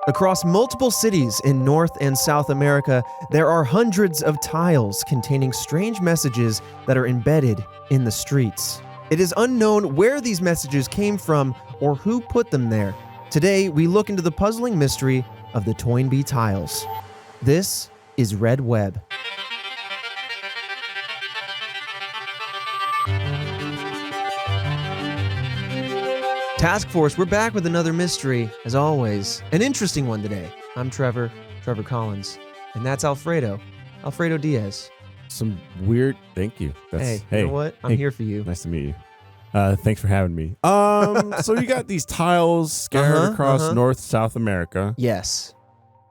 Across multiple cities in North and South America, there are hundreds of tiles containing strange messages that are embedded in the streets. It is unknown where these messages came from or who put them there. Today, we look into the puzzling mystery of the Toynbee Tiles. This is Red Web. Task Force, we're back with another mystery, as always. An interesting one today. I'm Trevor Collins, and that's Alfredo Diaz. Some weird, thank you. Hey, you know what? I'm here for you. Nice to meet you. Thanks for having me. So you got these tiles scattered across North, South America. Yes.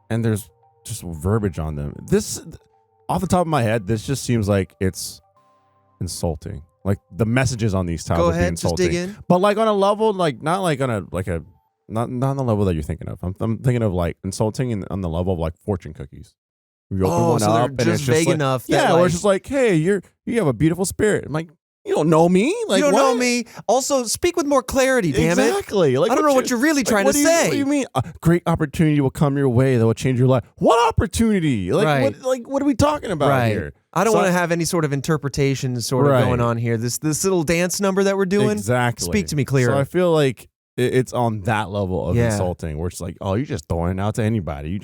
And there's just verbiage on them. This, off the top of my head, this just seems like it's insulting. Like the messages on these tiles Go are ahead, insulting. just dig in. But like on a level, like not like on a not on the level that you're thinking of. I'm thinking of like insulting on the level of like fortune cookies. You open one so up they're and just it's just vague like, enough. Yeah, that, where it's just like, hey, you have a beautiful spirit. I'm like, you don't know me. Like, you don't what? know me. Also, speak with more clarity, damn it. Exactly. Like, I don't know what you're really trying to say. What do you mean? A great opportunity will come your way that will change your life. What opportunity? Like, Right. what are we talking about here? I don't want to have any sort of interpretation sort of going on here. This little dance number that we're doing. Exactly. Speak to me clearer. So I feel like it's on that level of insulting, where it's like, oh, you're just throwing it out to anybody.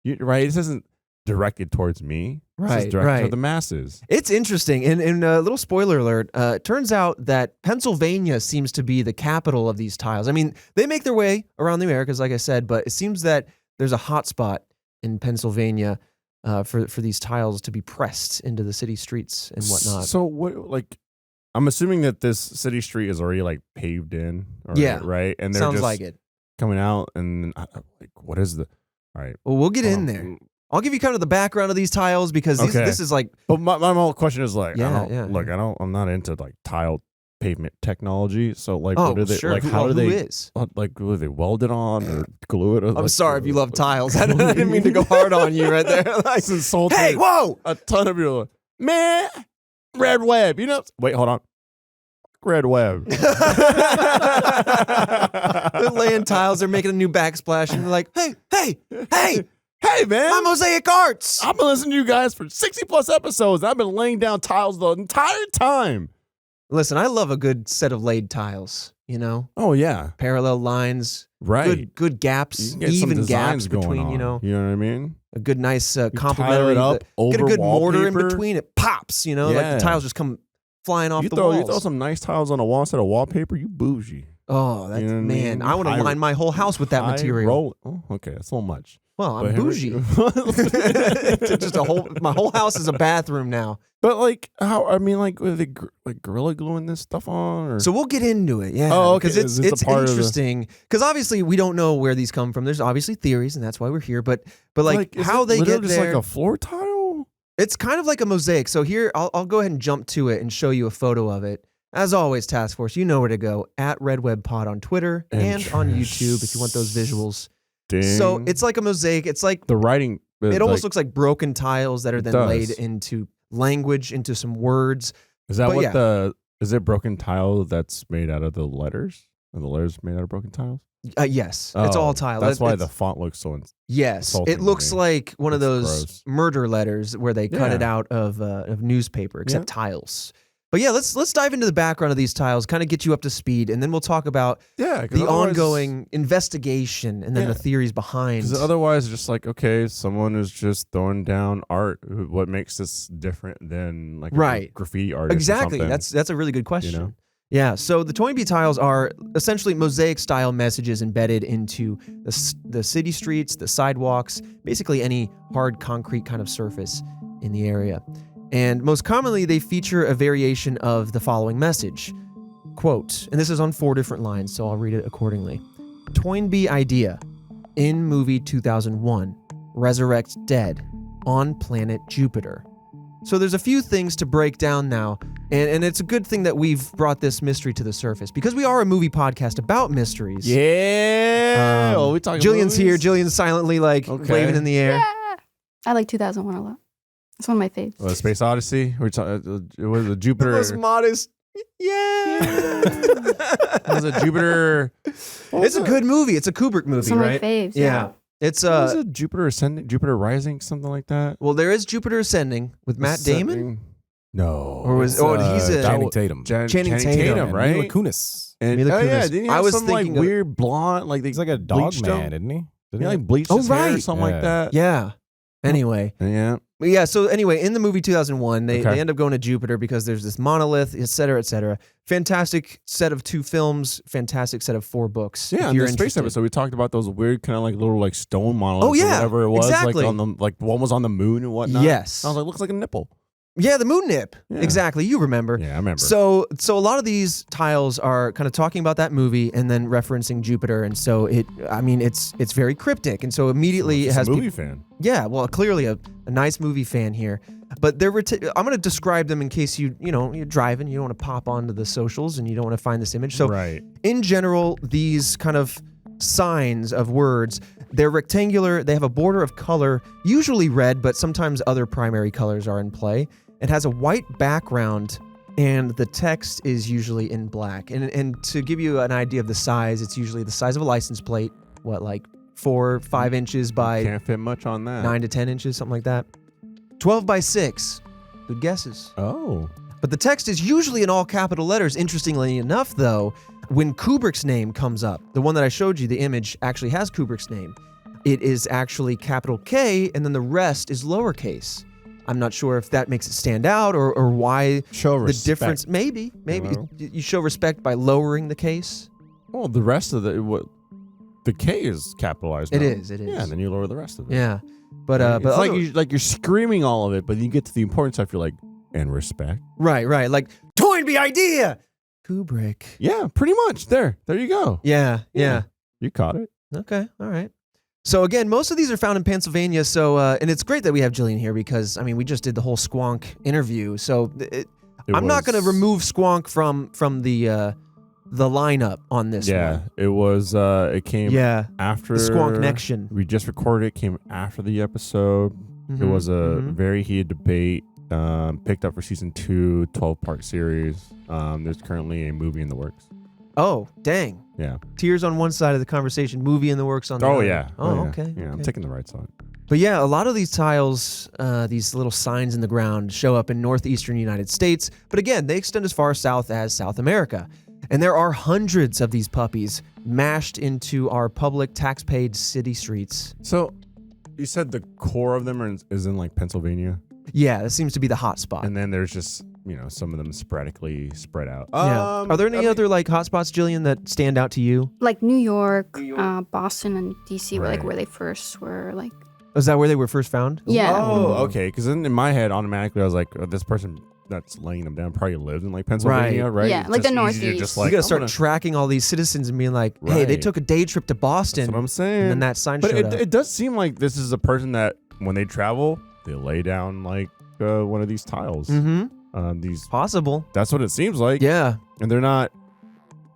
Right? This isn't directed towards me. This is directed to the masses. It's interesting. And a little spoiler alert, it turns out that Pennsylvania seems to be the capital of these tiles. I mean, they make their way around the Americas, like I said, but it seems that there's a hot spot in Pennsylvania for these tiles to be pressed into the city streets and whatnot. So what, like, I'm assuming that this city street is already like paved in. Right. And they're sounds just like it. Coming out and like, what is the, all right. Well, we'll get in there. I'll give you kind of the background of these tiles because this is like. But my whole question is like, I'm not into like tile pavement technology. So like, what are they, sure. like, how do they, is? like, do they weld it on or glue it? I'm sorry if you love tiles. I didn't mean to go hard on you right there. Like, it's insulting. Hey, whoa! A ton of people, man, Red Web. You know? Wait, hold on. Red Web. They're laying tiles. They're making a new backsplash, and they're like, hey, man. my Mosaic Arts. I've been listening to you guys for 60 plus episodes. I've been laying down tiles the entire time. Listen, I love a good set of laid tiles, you know? Oh, yeah. Parallel lines. Right. Good gaps. Even gaps going between, on. You know what I mean? A good, nice complementary. Tile it up over get a good mortar in wallpaper. between. It pops, you know? Like the tiles just come flying off the walls. You throw some nice tiles on a wall instead of wallpaper, you bougie. Oh, that's, man. I want to line my whole house with that material. Oh, okay. That's a little much. Well, I'm bougie. Just my whole house is a bathroom now. But like, are they like Gorilla gluing this stuff on? Or? So we'll get into it, yeah. Oh, okay. Because it's interesting. Because obviously we don't know where these come from. There's obviously theories, and that's why we're here. But like how they get just there, like a floor tile. It's kind of like a mosaic. So here, I'll go ahead and jump to it and show you a photo of it. As always, Task Force, you know where to go. At RedWebPod on Twitter and on YouTube if you want those visuals. Ding. So it's like a mosaic. It's like the writing. It almost looks like broken tiles that are then laid into language, into some words. Is that is it broken tile that's made out of the letters? Are the letters made out of broken tiles? Yes. It's all tile. That's why the font looks so Yes. It looks like one of those murder letters where they cut it out of newspaper, except tiles. But yeah, let's dive into the background of these tiles, kind of get you up to speed, and then we'll talk about the ongoing investigation and then the theories behind. Because otherwise, just like, okay, someone is just throwing down art. What makes this different than like a graffiti artist? Exactly. Or something? That's a really good question. You know? Yeah. So the Toynbee tiles are essentially mosaic-style messages embedded into the city streets, the sidewalks, basically any hard concrete kind of surface in the area. And most commonly, they feature a variation of the following message. Quote, and this is on 4 different lines, so I'll read it accordingly. Toynbee idea. In movie 2001. Resurrect dead. On planet Jupiter. So there's a few things to break down now, and it's a good thing that we've brought this mystery to the surface, because we are a movie podcast about mysteries. Yeah! We talking Jillian's movies? here. Jillian's silently waving in the air. Yeah. I like 2001 a lot. It's one of my faves. Well, Space Odyssey. We're talking. Was it Jupiter? The most modest. Yeah. Was it Jupiter? It's a good movie. It's a Kubrick movie, It's one of right? my faves. Yeah. It's was it Jupiter Ascending, Jupiter Rising, something like that? Well, there is Jupiter Ascending with Matt Damon. No. Or was he's a Channing Tatum. Channing Tatum, right? Mila Kunis. And, Mila Kunis. yeah, didn't he have I was some thinking like weird blonde, like He's like a dog bleached man, him? isn't he? He like bleached his hair or something like that. Yeah. Anyway. Yeah. Yeah, so anyway, in the movie 2001, they end up going to Jupiter because there's this monolith, et cetera, et cetera. Fantastic set of 2 films, fantastic set of 4 books. Yeah, in the space episode, we talked about those weird kind of like little like stone monoliths or whatever it was. Exactly. Like on the one was on the moon and whatnot. Yes. I was like, looks like a nipple. Yeah, the moon nip. Yeah. Exactly. You remember. Yeah, I remember. So a lot of these tiles are kind of talking about that movie and then referencing Jupiter, and so it's very cryptic, and so immediately it has a movie fan. Yeah, well, clearly a nice movie fan here. But I'm going to describe them in case you're driving, you don't want to pop onto the socials and you don't want to find this image. So in general, these kind of signs of words, they're rectangular, they have a border of color, usually red, but sometimes other primary colors are in play. It has a white background and the text is usually in black. And to give you an idea of the size, it's usually the size of a license plate, like 4 or 5 inches by Can't fit much on that. 9 to 10 inches, something like that. 12 by 6. Good guesses. Oh. But the text is usually in all capital letters. Interestingly enough, though, when Kubrick's name comes up, the one that I showed you, the image actually has Kubrick's name. It is actually capital K, and then the rest is lowercase. I'm not sure if that makes it stand out or why the difference. Maybe you show respect by lowering the case. Well, the rest of the K is capitalized. It now. is. Yeah, and then you lower the rest of it. Yeah, but it's you're screaming all of it, but you get to the important stuff. You're like, and respect. Right, like Toynbee idea. Kubrick. Yeah, pretty much. There you go. Yeah. You caught it. Okay, all right. So again, most of these are found in Pennsylvania. So and it's great that we have Jillian here because we just did the whole Squonk interview. So I'm not going to remove Squonk from the lineup on this one. Yeah, it was. It came after the Squonk connection. We just recorded it. Came after the episode. Mm-hmm, it was a very heated debate. Picked up for season 2, 12-part series. There's currently a movie in the works. Oh, dang. Yeah. Tears on one side of the conversation, movie in the works on the other. Yeah. Okay. Yeah, I'm taking the right side. But yeah, a lot of these tiles, these little signs in the ground, show up in northeastern United States. But again, they extend as far south as South America. And there are hundreds of these puppies mashed into our public tax-paid city streets. So you said the core of them is in like Pennsylvania? Yeah, that seems to be the hot spot. And then there's just, some of them sporadically spread out. Yeah. Are there any other like hotspots, Jillian, that stand out to you? Like New York. Boston and DC were like where they first were like. Is that where they were first found? Yeah. Oh, okay. Because then in my head, automatically, I was like, this person that's laying them down probably lived in like Pennsylvania, right? Yeah, it's like the just Northeast. easier, just You gotta start tracking all these citizens and being like, hey, they took a day trip to Boston. That's what I'm saying. And then that sign but showed up. It does seem like this is a person that when they travel, they lay down like one of these tiles. Mm-hmm. These possible. That's what it seems like. Yeah. And they're not.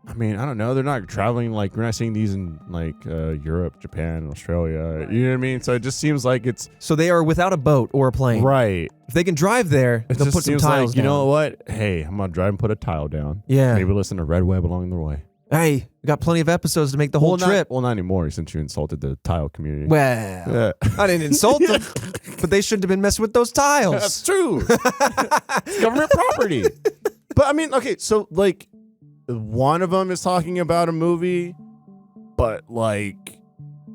I don't know. They're not traveling like we're not seeing these in like Europe, Japan, Australia. You know what I mean? So it just seems like it's. So they are without a boat or a plane. Right. If they can drive there, they'll put some tiles down. You know what? Hey, I'm gonna drive and put a tile down. Yeah. Maybe listen to Red Web along the way. Hey, we got plenty of episodes to make the whole trip. Not anymore since you insulted the tile community. Well, I didn't insult them, but they shouldn't have been messing with those tiles. That's true. It's government property. But okay, so like one of them is talking about a movie, but like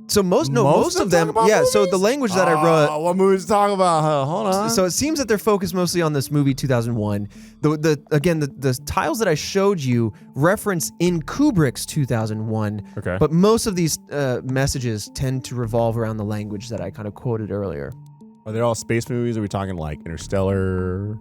so most of them yeah. Movies? So the language that I wrote. What movies talk about? Hold on. So it seems that they're focused mostly on this movie 2001. The tiles that I showed you reference in Kubrick's 2001. Okay. But most of these messages tend to revolve around the language that I kind of quoted earlier. Are they all space movies? Are we talking like Interstellar,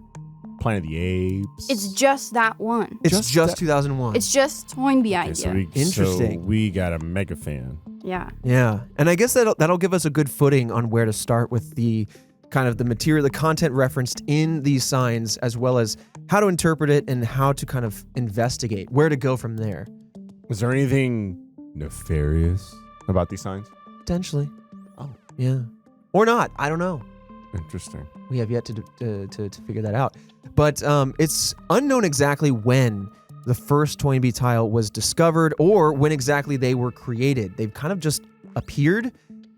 Planet of the Apes? It's just that one. It's just 2001. It's just Toynbee idea. So Interesting. So we got a mega fan. Yeah. Yeah. And I guess that'll give us a good footing on where to start with the kind of the material, the content referenced in these signs, as well as how to interpret it and how to kind of investigate, where to go from there. Is there anything nefarious about these signs? Potentially. Oh. Yeah. Or not. I don't know. Interesting. We have yet to figure that out. But it's unknown exactly when the first Toynbee tile was discovered or when exactly they were created. They've kind of just appeared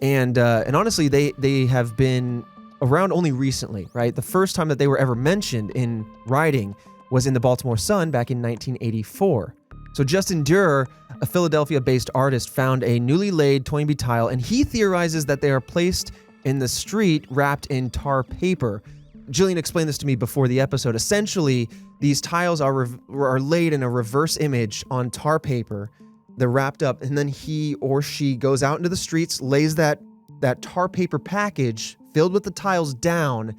And honestly, they have been around only recently, right? The first time that they were ever mentioned in writing was in the Baltimore Sun back in 1984. So Justin Durer, a Philadelphia-based artist, found a newly laid Toynbee tile, and he theorizes that they are placed in the street wrapped in tar paper. Jillian explained this to me before the episode. Essentially, these tiles are laid in a reverse image on tar paper. They're wrapped up, and then he or she goes out into the streets, lays that tar paper package filled with the tiles down,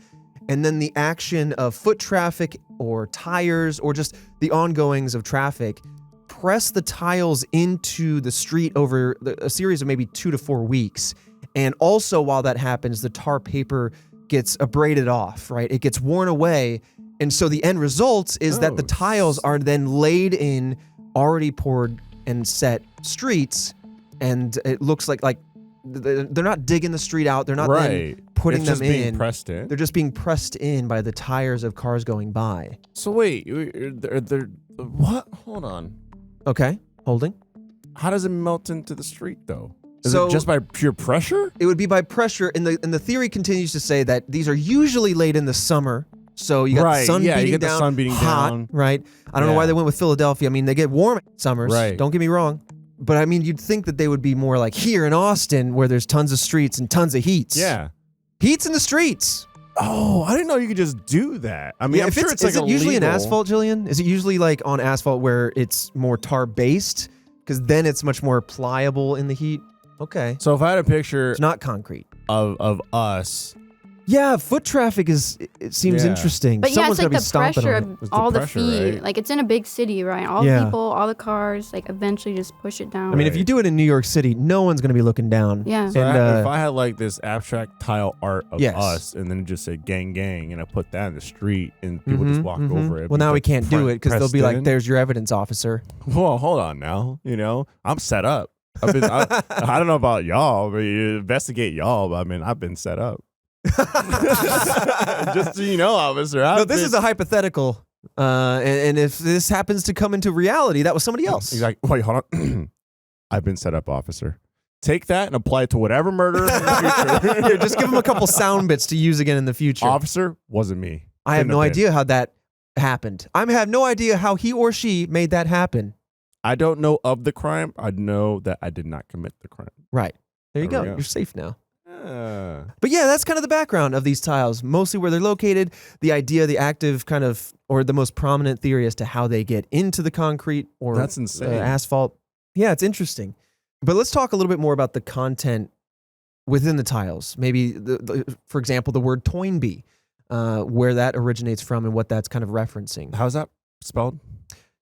and then the action of foot traffic or tires or just the ongoings of traffic press the tiles into the street over a series of maybe 2 to 4 weeks. And also while that happens, the tar paper gets abraded off, right? It gets worn away. And so the end result is that the tiles are then laid in already poured and set streets. And it looks like they're not digging the street out. They're not then putting them in. Being pressed in. They're just being pressed in by the tires of cars going by. So wait, they're what? Hold on. Okay, holding. How does it melt into the street though? Is So- it just by pure pressure? It would be by pressure, and the theory continues to say that these are usually laid in the summer. So you got the sun beating you get down, the sun beating hot, down. right? I don't know why they went with Philadelphia. I mean, they get warm summers. Right. Don't get me wrong. But I mean, you'd think that they would be more like here in Austin, where there's tons of streets and tons of heats. Yeah. Heat's in the streets. Oh, I didn't know you could just do that. I mean, I'm sure it's like is it usually illegal. an asphalt, Jillian? Is it usually like on asphalt where it's more tar based? Because then it's much more pliable in the heat. Okay. So if I had a picture It's not concrete. of us, Yeah, foot traffic it seems Yeah. interesting. But Someone's yeah, gonna be it's like the stomping pressure on it. of It's the all the pressure, feet. right? Like it's in a big city, right? All Yeah. the people, all the cars, like eventually just push it down. I mean, if Right. you do it in New York City, no one's going to be looking down. Yeah. so And, if I had like this abstract tile art of Yes. us, and then it just said "gang gang," and I put that in the street, and people just walk over it. Well, now we can't do it because they'll be like, "There's." "There's your evidence, officer." Well, hold on now. You know, I'm set up. I don't know about y'all, but you investigate y'all. But I mean, I've been set up. Just so you know, officer. No, this is a hypothetical, and if this happens to come into reality, that was somebody else. He's like, wait, hold on. I've been set up, officer. Take that and apply it to whatever murder in the future. Here, just give him a couple sound bits to use again in the future. Officer, wasn't me. I have Couldn't no have been. idea how that happened. I have no idea how he or she made that happen. I don't know of the crime. I know that I did not commit the crime. Right. There you There we go. go. You're safe now. But yeah, that's kind of the background of these tiles, mostly where they're located, the idea, the active kind of, or the most prominent theory as to how they get into the concrete or That's insane. asphalt. Yeah, it's interesting. But let's talk a little bit more about the content within the tiles. Maybe, for example, the word Toynbee, where that originates from and what that's kind of referencing. How's that spelled?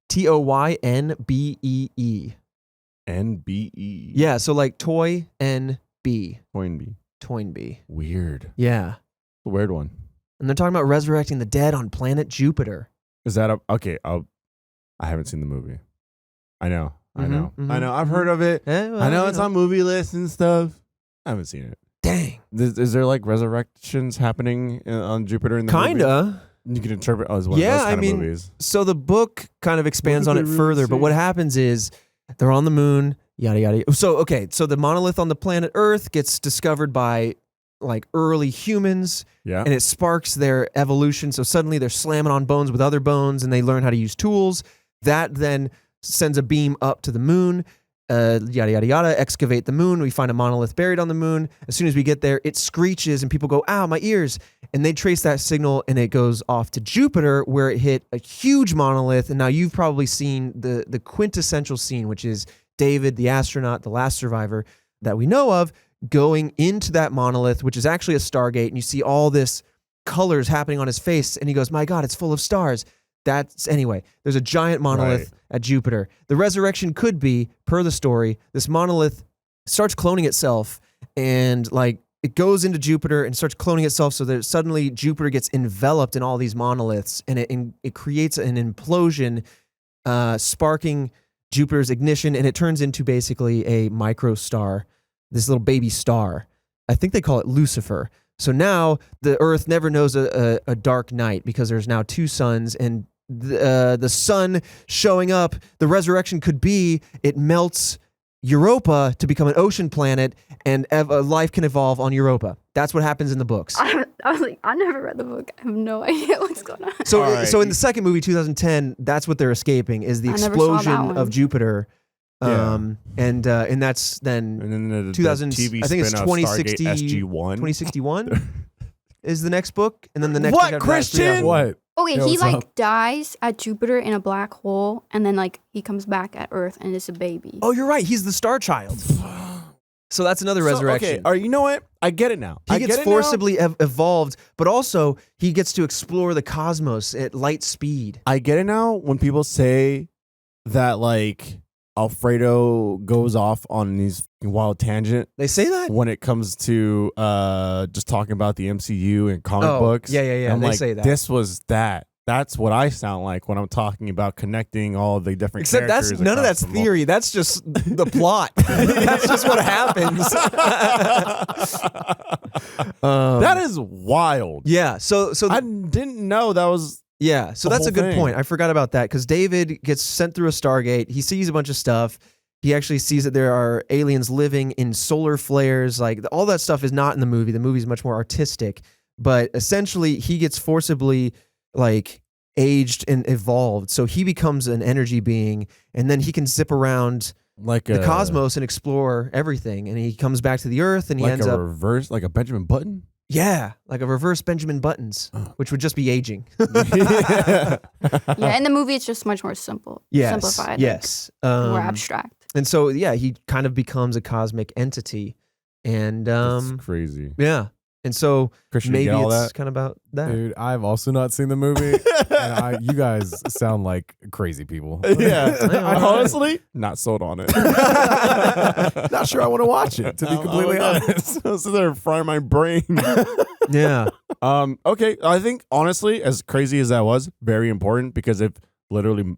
Toynbee. NBE. Yeah, so like toy, N-B. Toynbee. Toynbee. Weird. Yeah. A weird one. And they're talking about resurrecting the dead on planet Jupiter. Is that okay? I haven't seen the movie. I know. I know. mhm, I know. I've heard of it. Eh, well, I know you it's on movie lists and stuff. I haven't seen it. Dang. Is there like resurrections happening on Jupiter in the movie? Kinda. You can interpret as one Yeah, of those I kind mean, of movies. So the book kind of expands What on did it they further, really but say? what happens is they're on the moon, yada, yada. So, okay, so the monolith on the planet Earth gets discovered by like early humans, Yeah. and it sparks their evolution. So suddenly they're slamming on bones with other bones, and they learn how to use tools. That then sends a beam up to the moon, yada, yada, yada, excavate the moon. We find a monolith buried on the moon. As soon as we get there, it screeches, and people go, ow, my ears. And they trace that signal, and it goes off to Jupiter, where it hit a huge monolith. And now you've probably seen the quintessential scene, which is David, the astronaut, the last survivor that we know of, going into that monolith, which is actually a Stargate, and you see all this colors happening on his face, and he goes, my God, it's full of stars. Anyway, there's a giant monolith at Jupiter. The resurrection could be, per the story, this monolith starts cloning itself, and like it goes into Jupiter and starts cloning itself, so that suddenly Jupiter gets enveloped in all these monoliths, and it creates an implosion, sparking Jupiter's ignition, and it turns into basically a microstar, this little baby star. I think they call it Lucifer. So now the Earth never knows a dark night because there's now two suns, and the sun showing up, the resurrection could be it melts Europa to become an ocean planet, and life can evolve on Europa. That's what happens in the books. I was like, I never read the book. I have no idea what's going on. So in the second movie, 2010, that's what they're escaping, is the explosion of Jupiter. And that's then, and then the 2000. TV I think it's 2060. SG-1. 2061 is the next book, and then the next. What, Christian? What? Okay, he like dies at Jupiter in a black hole, and then like he comes back at Earth and it's a baby. Oh, you're right. He's the Star Child. So that's another resurrection. Okay, you know what? I get it now. He gets forcibly evolved, but also he gets to explore the cosmos at light speed. I get it now when people say that like Alfredo goes off on these wild tangent. They say that when it comes to just talking about the MCU and comic books. Yeah. They say that. This was that. That's what I sound like when I'm talking about connecting all of the different characters. Except none of that's theory. That's just the plot. That's just what happens. That is wild. Yeah. So I didn't know that was. Yeah. So that's a good point. I forgot about that because David gets sent through a Stargate. He sees a bunch of stuff. He actually sees that there are aliens living in solar flares. Like all that stuff is not in the movie. The movie is much more artistic. But essentially, he gets forcibly like aged and evolved, so he becomes an energy being, and then he can zip around like the cosmos and explore everything. And he comes back to the Earth, and he ends up reverse, like a Benjamin Button. Yeah, like a reverse Benjamin Buttons, which would just be aging. Yeah, in the movie it's just much more simplified. Yes, more abstract. And so he kind of becomes a cosmic entity, and that's crazy. Yeah. And so Christian, maybe it's kind of about that. Dude, I've also not seen the movie. And you guys sound like crazy people. Yeah. Honestly, not sold on it. Not sure I want to watch it, to be completely honest. I was there frying my brain. Yeah. Okay. I think, honestly, as crazy as that was, very important, because if literally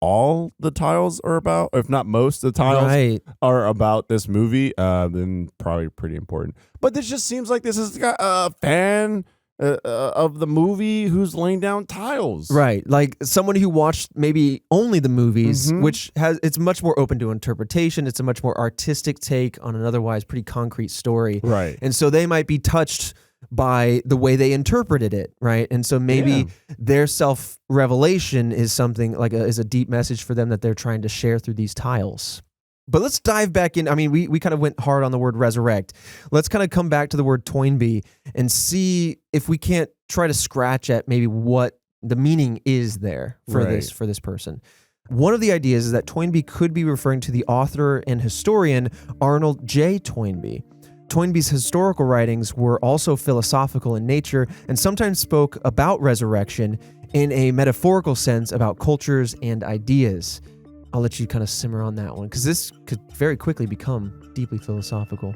all the tiles are about, if not most of the tiles are about this movie, then probably pretty important. But this just seems like this is a fan of the movie who's laying down tiles. Right. Like someone who watched maybe only the movies, which it's much more open to interpretation. It's a much more artistic take on an otherwise pretty concrete story. Right. And so they might be touched by the way they interpreted it, right? And so maybe their self-revelation is something like is a deep message for them that they're trying to share through these tiles. But let's dive back in. I mean, we kind of went hard on the word resurrect. Let's kind of come back to the word Toynbee and see if we can't try to scratch at maybe what the meaning is there for this person. One of the ideas is that Toynbee could be referring to the author and historian Arnold J. Toynbee. Toynbee's historical writings were also philosophical in nature and sometimes spoke about resurrection in a metaphorical sense about cultures and ideas. I'll let you kind of simmer on that one because this could very quickly become deeply philosophical.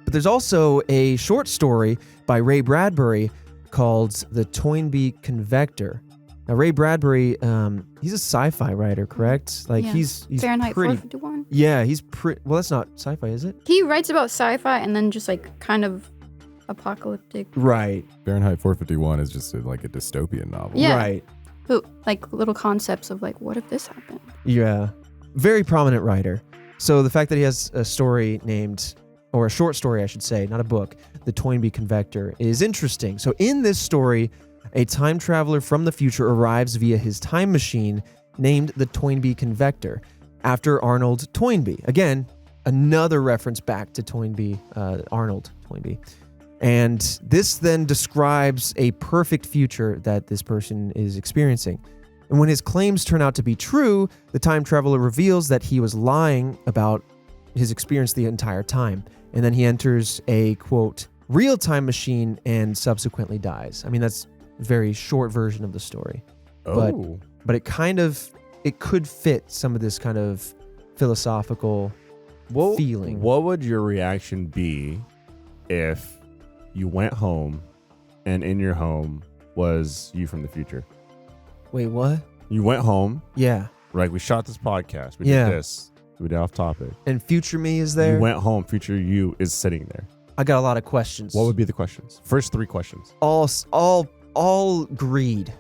But there's also a short story by Ray Bradbury called The Toynbee Convector. Now, Ray Bradbury, he's a sci-fi writer, correct? Like he's Fahrenheit pretty, 451. Yeah, he's pretty. Well, that's not sci-fi, is it? He writes about sci-fi and then just like kind of apocalyptic. Right. Fahrenheit 451 is just like a dystopian novel. Yeah. Right. But like little concepts of like, what if this happened? Yeah. Very prominent writer. So the fact that he has a story named, or a short story, I should say, not a book, The Toynbee Convector, is interesting. So in this story, a time traveler from the future arrives via his time machine named the Toynbee Convector, after Arnold Toynbee. Again, another reference back to Toynbee, Arnold Toynbee. And this then describes a perfect future that this person is experiencing. And when his claims turn out to be true, the time traveler reveals that he was lying about his experience the entire time. And then he enters a, quote, real time machine and subsequently dies. I mean, that's a very short version of the story. Oh. But it kind of, it could fit some of this kind of philosophical feeling. What would your reaction be if you went home and in your home was you from the future? Wait, what? You went home. Yeah. Like, we shot this podcast. We did this. We did off topic. And future me is there? You went home. Future you is sitting there. I got a lot of questions. What would be the questions? First 3 questions. All greed,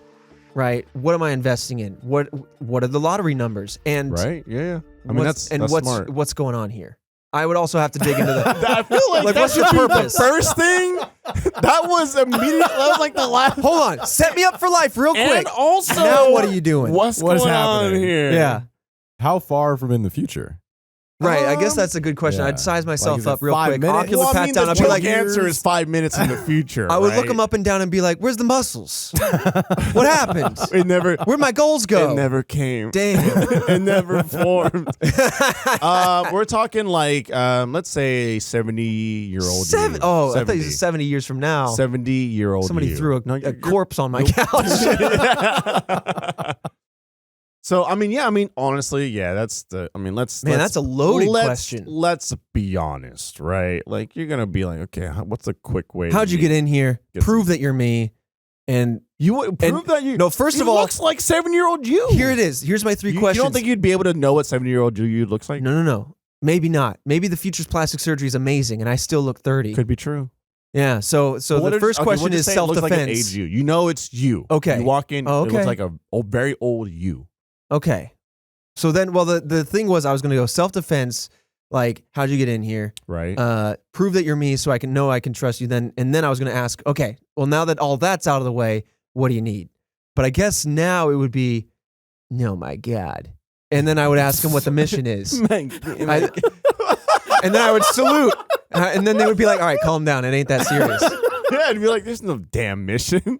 right? What am I investing in? What are the lottery numbers? And right? Yeah. I mean, that's smart. What's going on here? I would also have to dig into that. I feel like that what's your should be purpose? the first thing. That was immediate. That was like the last. Hold on. Set me up for life real quick. And also, now what are you doing? What's What is going on happening? here? Yeah. How far from in the future? Right. I guess that's a good question. yeah. I'd size myself is it up real 5 quick. minutes? Ocular Well, I pat mean, down. the I'd be like, answer is 5 minutes in the future. I would look right? him up and down and be like, where's the muscles? What happened? It never. Where'd my goals go? It never came. Damn. It never formed. We're talking like, let's say 70-year-old. Seven. Oh, I thought you 70. said 70 years from now. 70-year-old. Somebody you. threw No, a corpse on my couch. So I mean, yeah, I mean, honestly, yeah, that's the. I mean, Man, that's a loaded question. Let's be honest, right? Like, you're gonna be like, okay, what's a quick way? How'd you get in here? Get Prove that you're me. And You would prove And- that you. no, first he of all, looks like 7-year-old you. here it is. Here's my three questions. You don't think you'd be able to know what 7-year-old you looks like? No. Maybe not. Maybe the future's plastic surgery is amazing and I still look 30. Could be true. Yeah. So the first question is self-defense. Like an age you. You know it's you. Okay. You walk in. Oh, It looks okay. like a very old you. Okay. So then, well, the thing was, I was going to go self-defense. Like, how'd you get in here? Right. Prove that you're me, so I can know I can trust you. Then I was going to ask, okay, well, now that all that's out of the way, what do you need? But I guess now it would be, no, my God. And then I would ask him what the mission is. And then I would salute. And then they would be like, all right, calm down. It ain't that serious. Yeah, it'd be like, there's no damn mission.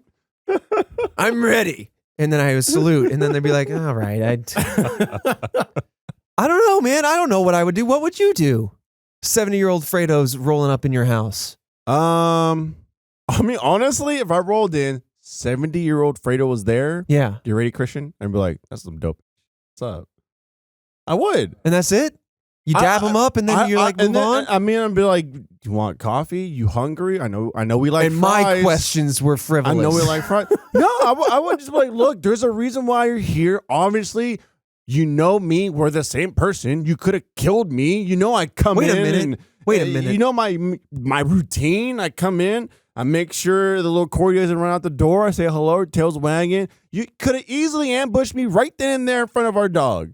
I'm ready. And then I would salute. And then they'd be like, all right. I don't know, man. I don't know what I would do. What would you do? 70-year-old Fredo's rolling up in your house. I mean, honestly, if I rolled in, 70-year-old Fredo was there. Yeah. You ready, Christian? I'd be like, that's some dope. What's up? I would. And that's it? You dab them up and then you're like, move on? I mean, I'd be like, you want coffee? You hungry? I know we like and fries. my questions were frivolous. I know we like fries. No, I would just be like, look, there's a reason why you're here. Obviously, you know me. We're the same person. You could have killed me. You know I come Wait in. a minute. And, Wait a minute. You know my routine. I come in. I make sure the little corgi doesn't run out the door. I say hello, tail's wagging. You could have easily ambushed me right then and there in front of our dog.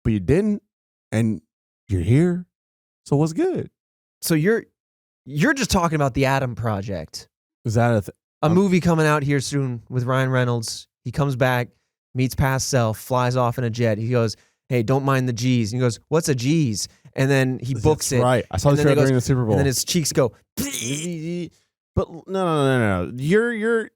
But you didn't. And you're here. So what's good? So you're just talking about the Adam Project. Is that A movie coming out here soon with Ryan Reynolds. He comes back, meets past self, flies off in a jet. He goes, hey, don't mind the G's. And he goes, what's a G's? And then he books it. Right. I saw And the then he trailer goes- during the Super Bowl. And then his cheeks go, But no. You're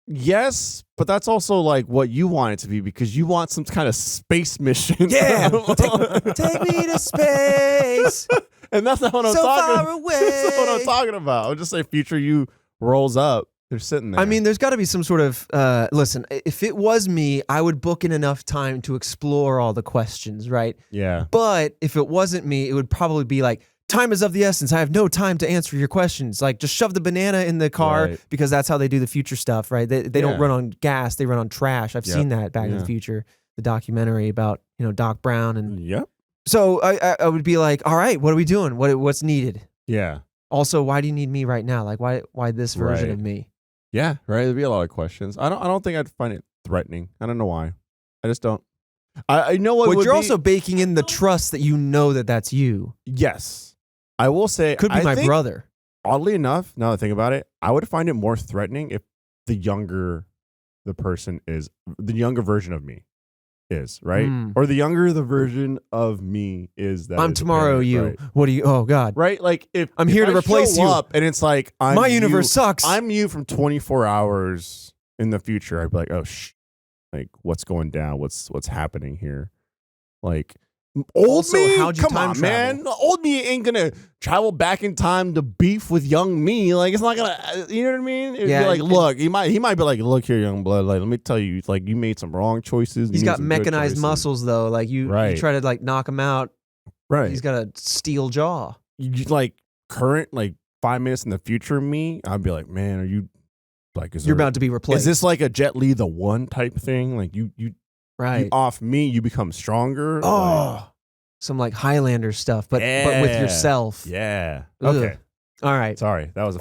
yes, but that's also like what you want it to be because you want some kind of space mission. yeah, take me to space. And that's not what I'm So talking far about. away. That's not what I'm talking about. I'll just say future you rolls up. They're sitting there. I mean, there's got to be some sort of, listen, if it was me, I would book in enough time to explore all the questions, right? yeah. But if it wasn't me, it would probably be like, time is of the essence. I have no time to answer your questions. Like, just shove the banana in the car Right. because that's how they do the future stuff, right? They don't Yeah. run on gas. They run on trash. I've Yep. seen that Back to Yeah. the Future, the documentary about, Doc Brown. And Yep. so I would be like, all right, what are we doing? What's needed? Yeah. Also, why do you need me right now? Like, why this version Right. of me? Yeah. Right. There'd be a lot of questions. I don't think I'd find it threatening. I don't know why. I just don't. I know what. But would you're be- also baking in the trust that you know that that's you. yes. I will say Could be I my think, brother. Oddly enough, now that I think about it, I would find it more threatening if the younger the person is, the younger version of me is, right? Mm. Or the younger the version of me is that I'm is tomorrow apparent, you. right? What do you? Oh God. Right? Like if I'm if here to I replace show you. up and it's like My universe sucks. I'm you from 24 hours in the future. I'd be like, oh like what's going down? What's happening here? Like old Also, me, how'd you come time on, travel? man. Old me ain't gonna travel back in time to beef with young me. Like it's not gonna, you know what I mean? It'd Yeah, be like, and- look, he might be like, look here, young blood. Like, let me tell you, like you made some wrong choices. He's you made got some good mechanized choices. muscles though. Like you Right. try to like knock him out. Right? He's got a steel jaw. You like current like 5 minutes in the future me. I'd be like, man, are you like? You're about to be replaced. Is this like a Jet Li the One type thing? Like you right? off me, you become stronger. Oh, some like Highlander stuff, but with Yeah. yourself. Like, yeah. Ugh. Okay. All right. Sorry, that was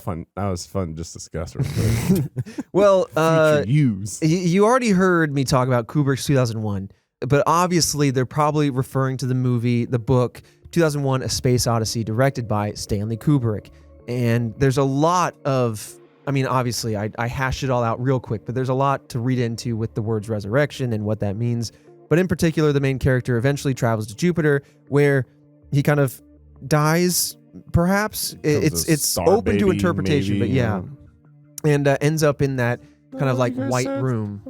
fun to discuss. Real quick. Well, Future yous. you already heard me talk about Kubrick's 2001, but obviously they're probably referring to the movie, the book 2001: A Space Odyssey, directed by Stanley Kubrick. And there's a lot of, I mean, obviously, I hashed it all out real quick, but there's a lot to read into with the words resurrection and what that means. But in particular, the main character eventually travels to Jupiter, where he kind of dies, perhaps. It's open to interpretation, maybe, but yeah. And ends up in that kind of like white room.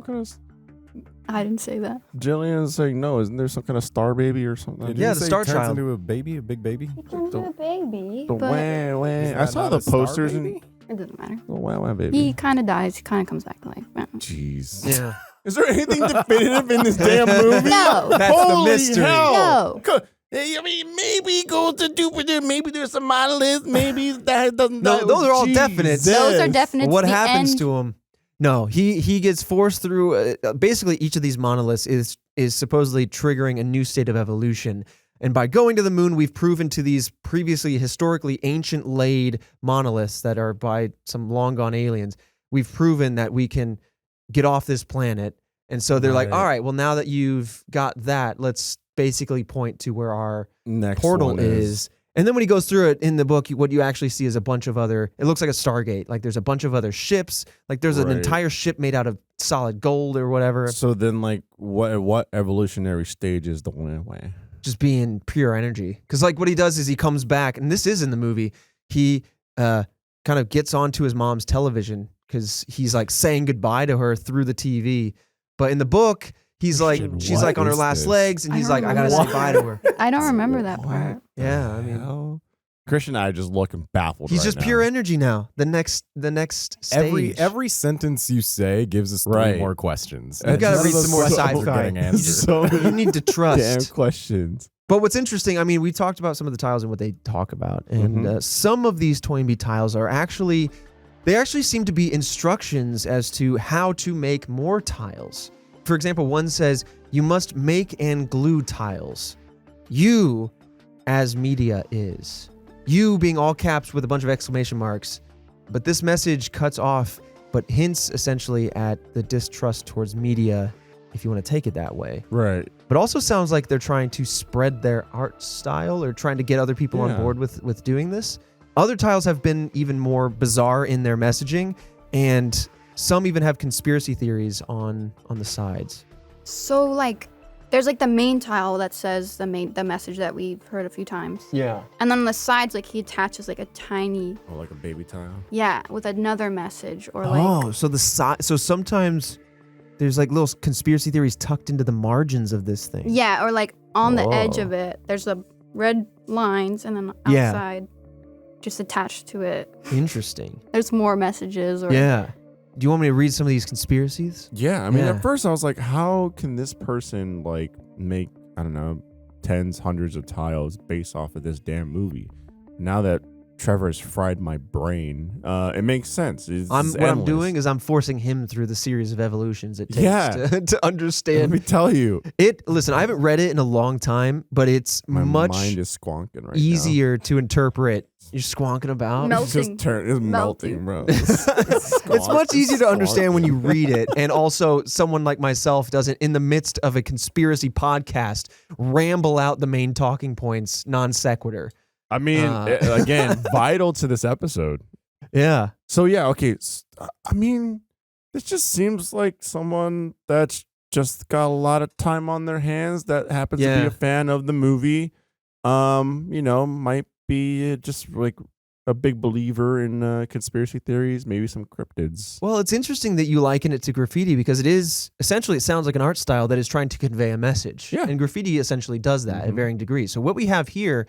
I didn't say that. Jillian's saying no. Isn't there some kind of star baby or something? Yeah, the star turns child. into a baby, a big baby. He turns into a baby, The but wah, wah. Is I that saw not the a star posters baby? it doesn't matter. The wah, wah baby. He kind of dies. He kind of comes back to life. Jeez. Yeah. Is there anything definitive in this damn movie? No. That's the Holy mystery. hell. No. I mean, maybe he goes to Jupiter. Maybe there's some monolith. Maybe that doesn't. No, those are all Jesus. definite. Those are definite. What The happens end. to him? No, he gets forced through. Basically, each of these monoliths is supposedly triggering a new state of evolution. And by going to the moon, we've proven to these previously historically ancient laid monoliths that are by some long gone aliens, we've proven that we can get off this planet. And so they're like, all right, well, now that you've got that, let's basically point to where our Next portal one is. And then when he goes through it in the book, what you actually see is a bunch of other, it looks like a Stargate. Like there's a bunch of other ships. Like there's an Right. entire ship made out of solid gold or whatever. So then, like, what evolutionary stage is the wah, wah? Just being pure energy. Because like what he does is he comes back, and this is in the movie, he kind of gets onto his mom's television because he's like saying goodbye to her through the TV. But in the book, he's like, she's like on her last legs, and I he's don't like, I gotta say remember bye to her. I don't remember that part. Yeah, I mean, Hell? Christian and I are just looking baffled. he's right just now. pure energy now. The next stage. Every sentence you say gives us 3 Right. more questions. You gotta None of read those some more questions are sci-fi. getting You answered. just- So you many need to damn trust. questions. But what's interesting, I mean, we talked about some of the tiles and what they talk about, and some of these Toynbee tiles are actually, they actually seem to be instructions as to how to make more tiles. For example, one says, you must make and glue tiles. You, as media is. You being all caps with a bunch of exclamation marks. But this message cuts off, but hints essentially at the distrust towards media, if you want to take it that way. Right. But also sounds like they're trying to spread their art style or trying to get other people on board with doing this. Other tiles have been even more bizarre in their messaging, and some even have conspiracy theories on the sides. So like, there's like the main tile that says the message that we've heard a few times. Yeah. And then on the sides, like he attaches like a tiny, Or like a baby tile. with another message or like. Oh, so so sometimes there's like little conspiracy theories tucked into the margins of this thing. Yeah, or like on the edge Whoa. of it, there's the red lines, and then Yeah. outside, just attached to it, Interesting. there's more messages. Or Yeah. Do you want me to read some of these conspiracies? Yeah, I mean, Yeah. at first I was like, how can this person like make, I don't know, tens, hundreds of tiles based off of this damn movie? Now that Trevor has fried my brain, it makes sense. What I'm doing is I'm forcing him through the series of evolutions it takes to Let understand me tell you, it. Listen, I haven't read it in a long time, but it's my much mind is squonking right easier to interpret. You're squonking about. Mel- now. It's just it's melting, bro. It's much easier to understand when you read it, and also someone like myself doesn't, in the midst of a conspiracy podcast, ramble out the main talking points non sequitur. I mean, again, vital to this episode. Yeah. So yeah, okay. I mean, this just seems like someone that's just got a lot of time on their hands that happens to be a fan of the movie. You know, might be just like a big believer in conspiracy theories, maybe some cryptids. Well, it's interesting that you liken it to graffiti because it is essentially, it sounds like an art style that is trying to convey a message. Yeah. And graffiti essentially does that at varying degrees. So what we have here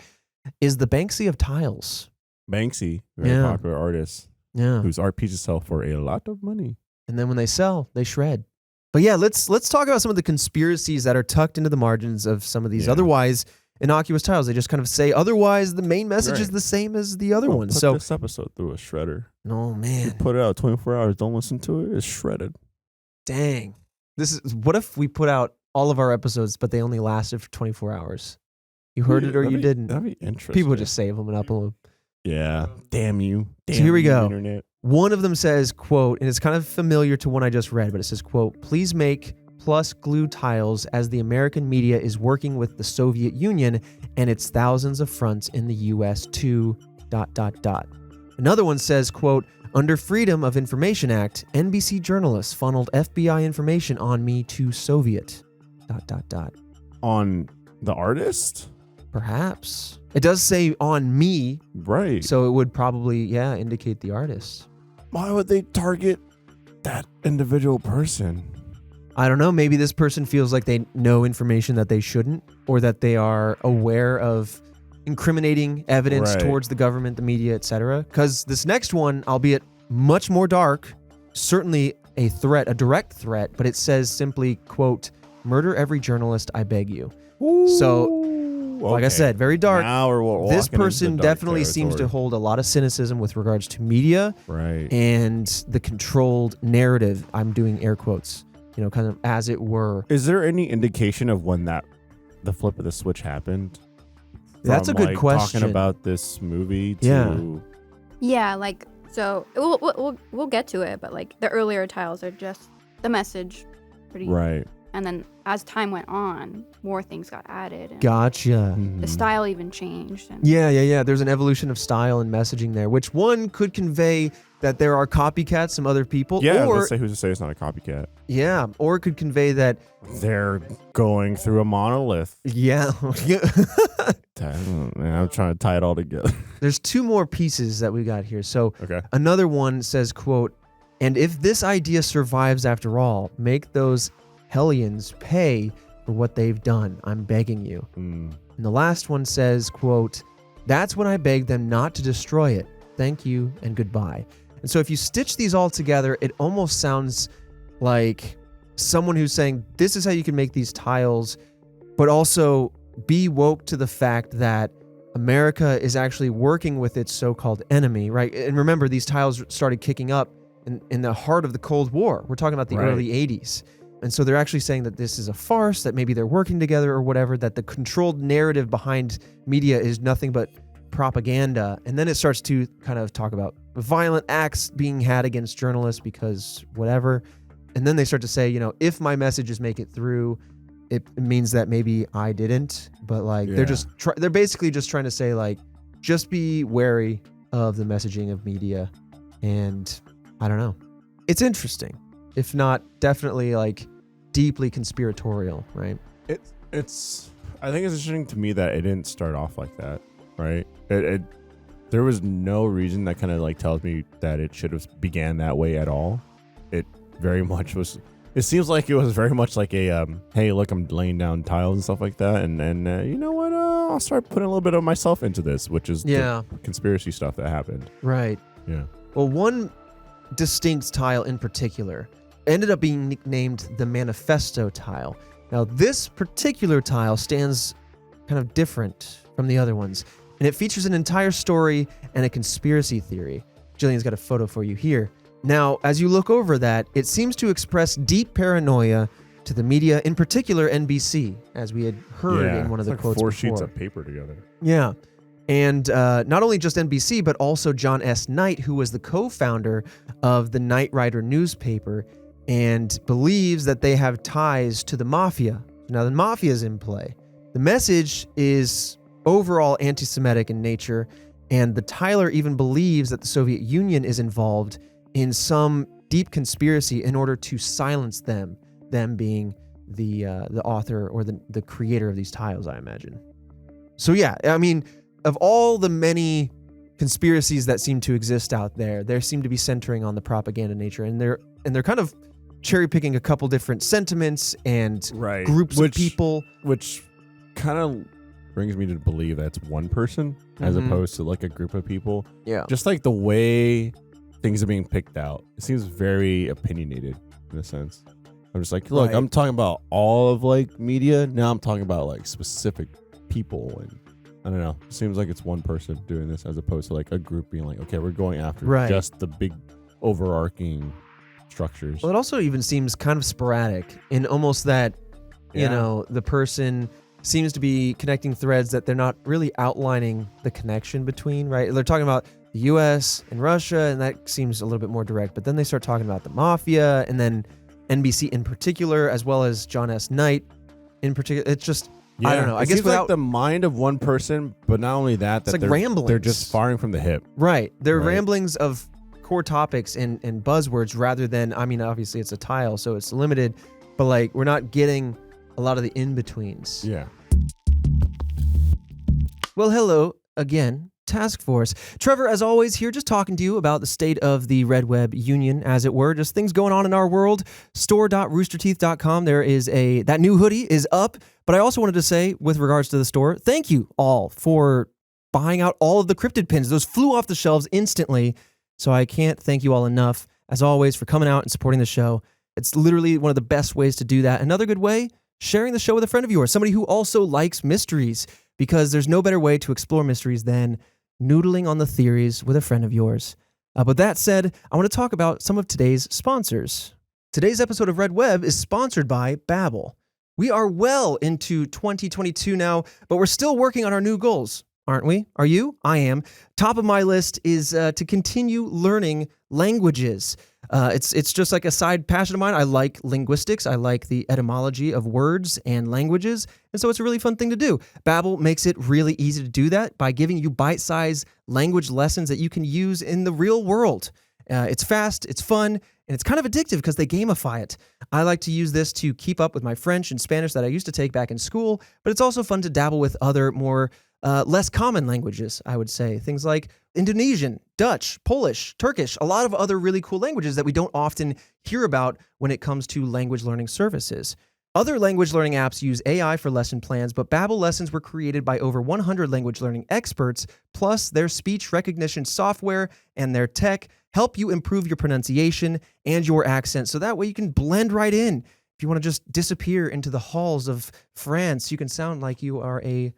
is the Banksy of tiles. Banksy, very popular artist, Yeah. whose art pieces sell for a lot of money. And then when they sell, they shred. But yeah, let's talk about some of the conspiracies that are tucked into the margins of some of these otherwise innocuous tiles. They just kind of say otherwise the main message is the same as the other ones. Put So this episode through a shredder. oh man, Put it out 24 hours. Don't listen to it. It's shredded. dang. This is what if we put out all of our episodes, but they only lasted for 24 hours? You heard it or you didn't. That'd be interesting. People would just save them and upload them. Yeah. Damn you. Damn So here we you, go. Internet. One of them says, quote, and it's kind of familiar to one I just read, but it says, quote, please make plus glue tiles as the American media is working with the Soviet Union and its thousands of fronts in the U.S. to ... Another one says, quote, under Freedom of Information Act, NBC journalists funneled FBI information on me to Soviet ... On the artist? Perhaps. It does say on me. Right. So it would probably, indicate the artist. Why would they target that individual person? I don't know. Maybe this person feels like they know information that they shouldn't, or that they are aware of incriminating evidence towards the government, the media, etc. Because this next one, albeit much more dark, certainly a threat, a direct threat, but it says simply, quote, murder every journalist, I beg you. Ooh, so, like I said, very dark. Now we're this person into definitely dark seems to territory. hold a lot of cynicism with regards to media and the controlled narrative. I'm doing air quotes, kind of as it were. Is there any indication of when the flip of the switch happened? That's a good question. Talking about this movie to... Yeah, so we'll get to it, but the earlier tiles are just the message, pretty right. And then as time went on, more things got added. And Gotcha. the style even changed. And Yeah. There's an evolution of style and messaging there, which one could convey that there are copycats, some other people. Yeah, or, let's say who's to say it's not a copycat. Yeah, or it could convey that they're going through a monolith. Yeah. I'm trying to tie it all together. There's two more pieces that we got here. So Okay. another one says, quote, and if this idea survives after all, make those hellions pay for what they've done. I'm begging you. And the last one says, quote, that's when I beg them not to destroy it. Thank you and goodbye. And so if you stitch these all together, it almost sounds like someone who's saying, this is how you can make these tiles, but also be woke to the fact that America is actually working with its so-called enemy, right? And remember, these tiles started kicking up in the heart of the Cold War. We're talking about the early 80s. And so they're actually saying that this is a farce, that maybe they're working together or whatever, that the controlled narrative behind media is nothing but propaganda. And then it starts to kind of talk about violent acts being had against journalists because whatever. And then they start to say, if my messages make it through, it means that maybe I didn't. But they're basically just trying to say just be wary of the messaging of media. And I don't know. It's interesting. If not, definitely deeply conspiratorial, right? It's I think it's interesting to me that it didn't start off like that, right? There was no reason that kind of tells me that it should have began that way at all. It very much was. It seems like it was very much like a hey, look, I'm laying down tiles and stuff like that, and you know what? I'll start putting a little bit of myself into this, which is the conspiracy stuff that happened. Right. Yeah. Well, one distinct tile in particular ended up being nicknamed the Manifesto tile. Now, this particular tile stands kind of different from the other ones, and it features an entire story and a conspiracy theory. Jillian's got a photo for you here. Now, as you look over that, it seems to express deep paranoia to the media, in particular NBC, as we had heard in one of the quotes four before. sheets of paper together. Yeah. And not only just NBC, but also John S. Knight, who was the co-founder of the Knight Rider newspaper, and believes that they have ties to the mafia. Now, the mafia is in play. The message is overall anti-Semitic in nature, and the tiler even believes that the Soviet Union is involved in some deep conspiracy in order to silence them being the author or the creator of these tiles, I imagine. So yeah, I mean, of all the many conspiracies that seem to exist out there, they seem to be centering on the propaganda nature, and they're kind of cherry picking a couple different sentiments and groups of people, which kind of brings me to believe that's one person as opposed to a group of people. Yeah, just the way things are being picked out, it seems very opinionated in a sense. I'm just look, I'm talking about all of media. Now I'm talking about specific people, and I don't know. It seems like it's one person doing this as opposed to a group being okay, we're going after just the big overarching structures. Well, it also even seems kind of sporadic in almost that, the person seems to be connecting threads that they're not really outlining the connection between, right? They're talking about the U.S. and Russia, and that seems a little bit more direct, but then they start talking about the mafia, and then NBC in particular, as well as John S. Knight in particular. It's just, I don't know. I It guess seems without like the mind of one person, but not only that, It's like ramblings. they're just firing from the hip. right, they're Right. ramblings of core topics and buzzwords rather than, I mean, obviously it's a tile, so it's limited, but like we're not getting a lot of the in-betweens. Yeah. Well, hello again, Task Force. Trevor, as always, here just talking to you about the state of the Red Web Union, as it were, just things going on in our world. Store.roosterteeth.com. There is that new hoodie is up, but I also wanted to say, with regards to the store, thank you all for buying out all of the cryptid pins. Those flew off the shelves instantly, so I can't thank you all enough, as always, for coming out and supporting the show. It's literally one of the best ways to do that. Another good way, sharing the show with a friend of yours, somebody who also likes mysteries, because there's no better way to explore mysteries than noodling on the theories with a friend of yours. But that said, I want to talk about some of today's sponsors. Today's episode of Red Web is sponsored by Babbel. We are well into 2022 now, but we're still working on our new goals, aren't we? Are you? I am. Top of my list is to continue learning languages. It's just like a side passion of mine. I like linguistics. I like the etymology of words and languages, and so it's a really fun thing to do. Babbel makes it really easy to do that by giving you bite-sized language lessons that you can use in the real world. It's fast, it's fun, and it's kind of addictive because they gamify it. I like to use this to keep up with my French and Spanish that I used to take back in school, but it's also fun to dabble with other more less common languages, I would say. Things like Indonesian, Dutch, Polish, Turkish, a lot of other really cool languages that we don't often hear about when it comes to language learning services. Other language learning apps use AI for lesson plans, but Babbel lessons were created by over 100 language learning experts, plus their speech recognition software and their tech help you improve your pronunciation and your accent, so that way you can blend right in. If you want to just disappear into the halls of France, you can sound like you are a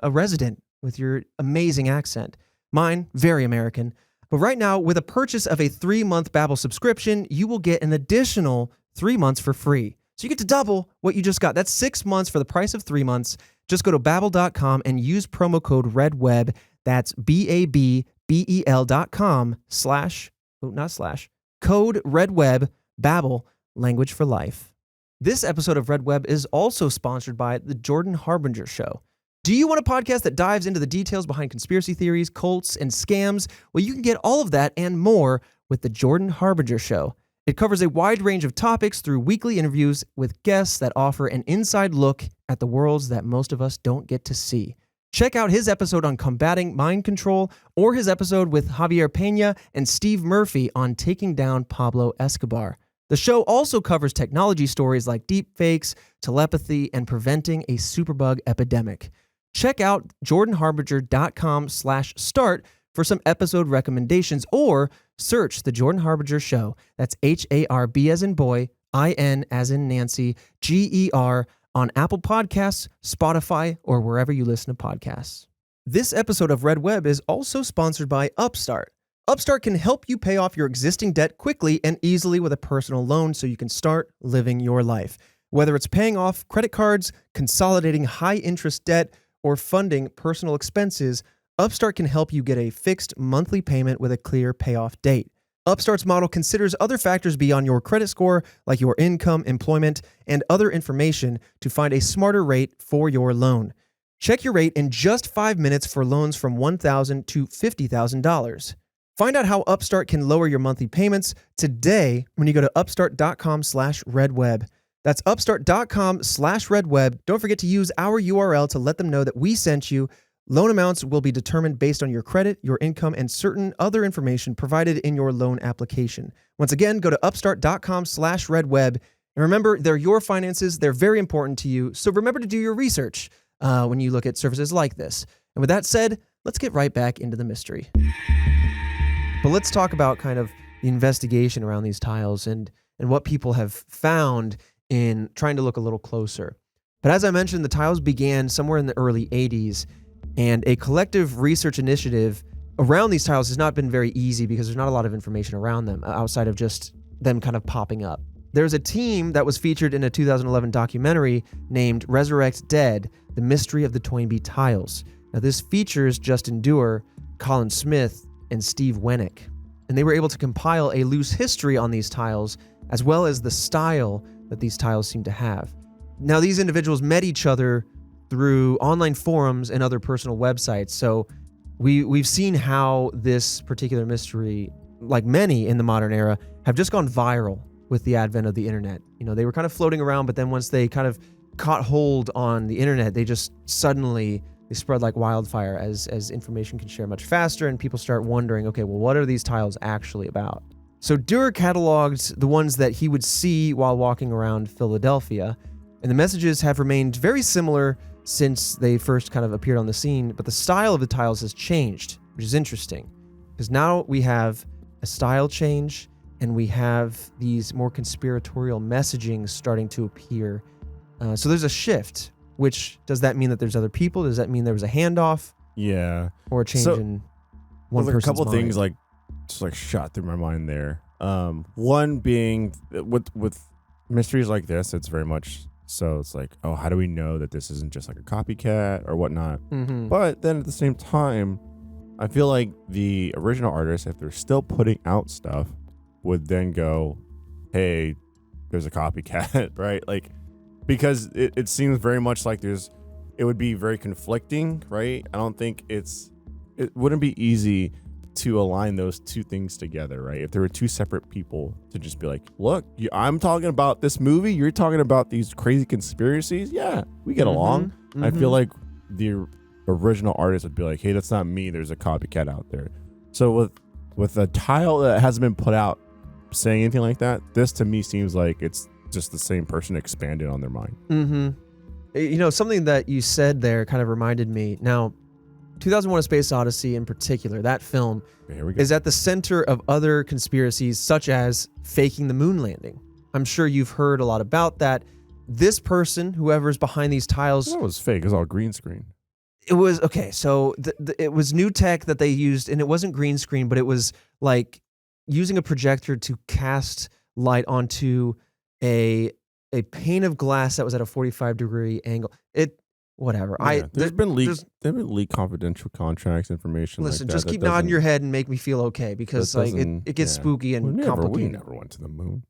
resident with your amazing accent. Mine, very American. But right now, with a purchase of a 3-month Babbel subscription, you will get an additional 3 months for free. So you get to double what you just got. That's 6 months for the price of 3 months. Just go to Babbel.com and use promo code REDWEB. That's BABBEL.com code REDWEB. Babbel, language for life. This episode of Red Web is also sponsored by The Jordan Harbinger Show. Do you want a podcast that dives into the details behind conspiracy theories, cults, and scams? Well, you can get all of that and more with The Jordan Harbinger Show. It covers a wide range of topics through weekly interviews with guests that offer an inside look at the worlds that most of us don't get to see. Check out his episode on combating mind control or his episode with Javier Peña and Steve Murphy on taking down Pablo Escobar. The show also covers technology stories like deepfakes, telepathy, and preventing a superbug epidemic. Check out jordanharbinger.com/start for some episode recommendations, or search The Jordan Harbinger Show. That's HARB as in boy, IN as in Nancy, GER on Apple Podcasts, Spotify, or wherever you listen to podcasts. This episode of Red Web is also sponsored by Upstart. Upstart can help you pay off your existing debt quickly and easily with a personal loan so you can start living your life. Whether it's paying off credit cards, consolidating high-interest debt, or funding personal expenses, Upstart can help you get a fixed monthly payment with a clear payoff date. Upstart's model considers other factors beyond your credit score, like your income, employment, and other information to find a smarter rate for your loan. Check your rate in just 5 minutes for loans from $1,000 to $50,000. Find out how Upstart can lower your monthly payments today when you go to upstart.com/redweb. That's upstart.com/redweb. Don't forget to use our URL to let them know that we sent you. Loan amounts will be determined based on your credit, your income, and certain other information provided in your loan application. Once again, go to upstart.com/redweb. And remember, they're your finances. They're very important to you. So remember to do your research when you look at services like this. And with that said, let's get right back into the mystery. But let's talk about kind of the investigation around these tiles and what people have found in trying to look a little closer. But as I mentioned, the tiles began somewhere in the early 80s, and a collective research initiative around these tiles has not been very easy because there's not a lot of information around them outside of just them kind of popping up. There's a team that was featured in a 2011 documentary named Resurrect Dead, The Mystery of the Toynbee Tiles. Now this features Justin Dewar, Colin Smith, and Steve Wenick. and they were able to compile a loose history on these tiles, as well as the style that these tiles seem to have. Now, these individuals met each other through online forums and other personal websites, so we've seen how this particular mystery, like many in the modern era, have just gone viral with the advent of the internet. You know, they were kind of floating around, but then once they kind of caught hold on the internet, they just suddenly they spread like wildfire as information can share much faster, and people start wondering, okay, well, what are these tiles actually about? So Durer cataloged the ones that he would see while walking around Philadelphia, and the messages have remained very similar since they first kind of appeared on the scene, but the style of the tiles has changed, which is interesting, because now we have a style change, and we have these more conspiratorial messaging starting to appear. So there's a shift, which, does that mean that there's other people? Does that mean there was a handoff? Yeah. Or a change in one person's a couple mind? things like just like shot through my mind there. One being with mysteries like this, it's very much so it's like, oh, how do we know that this isn't just like a copycat or whatnot? Mm-hmm. But then at the same time, I feel like the original artists, if they're still putting out stuff, would then go, hey, there's a copycat, right? Like, because it seems very much like it would be very conflicting, right? I don't think it wouldn't be easy to align those two things together, right? If there were two separate people to just be like, look, I'm talking about this movie, you're talking about these crazy conspiracies. Yeah, we get along. Mm-hmm. I feel like the original artist would be like, hey, that's not me. There's a copycat out there. So with a tile that hasn't been put out saying anything like that, this to me seems like it's just the same person expanded on their mind. Mm-hmm. You know, something that you said there kind of reminded me. Now, 2001: A Space Odyssey in particular, that film is at the center of other conspiracies such as faking the moon landing. I'm sure you've heard a lot about that. This person, whoever's behind these tiles... That was fake. It was all green screen. It was, okay, so it was new tech that they used, and it wasn't green screen, but it was like using a projector to cast light onto a pane of glass that was at a 45-degree angle. Whatever. Yeah, there's been leaked confidential contracts information. Listen, like just that keep that nodding your head and make me feel okay, because like it gets spooky and complicated. We never went to the moon.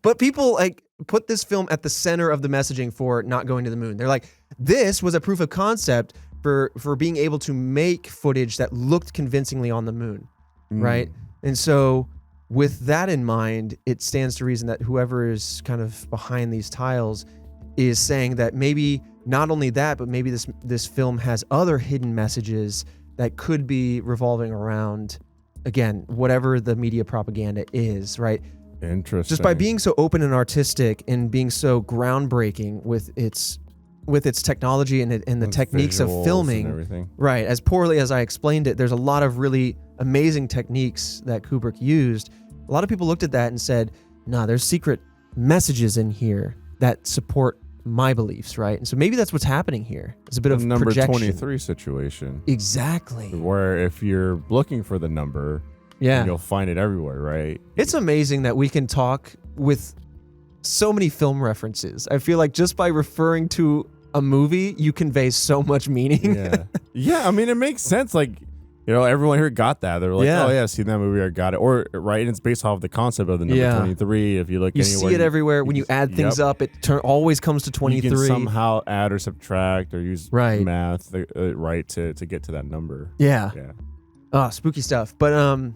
But people like put this film at the center of the messaging for not going to the moon. They're like, this was a proof of concept for being able to make footage that looked convincingly on the moon, right? And so with that in mind, it stands to reason that whoever is kind of behind these tiles is saying that maybe not only that, but maybe this film has other hidden messages that could be revolving around, again, whatever the media propaganda is, right? Interesting. Just by being so open and artistic and being so groundbreaking with its technology and the techniques of filming, and everything. Right? As poorly as I explained it, there's a lot of really amazing techniques that Kubrick used. A lot of people looked at that and said, "Nah, there's secret messages in here that support my beliefs," right? And so maybe that's what's happening here. It's a bit of number projection. 23 situation. Exactly. Where if you're looking for the number, you'll find it everywhere, right? It's amazing that we can talk with so many film references. I feel like just by referring to a movie, you convey so much meaning. Yeah, I mean, it makes sense. Like, you know, everyone here got that. They're like, oh, yeah, I've seen that movie. I got it. Or, right, and it's based off the concept of the number 23. If you look anywhere. You see it everywhere. When you add things up, it always comes to 23. You can somehow add or subtract or use math to get to that number. Yeah. Oh, spooky stuff. But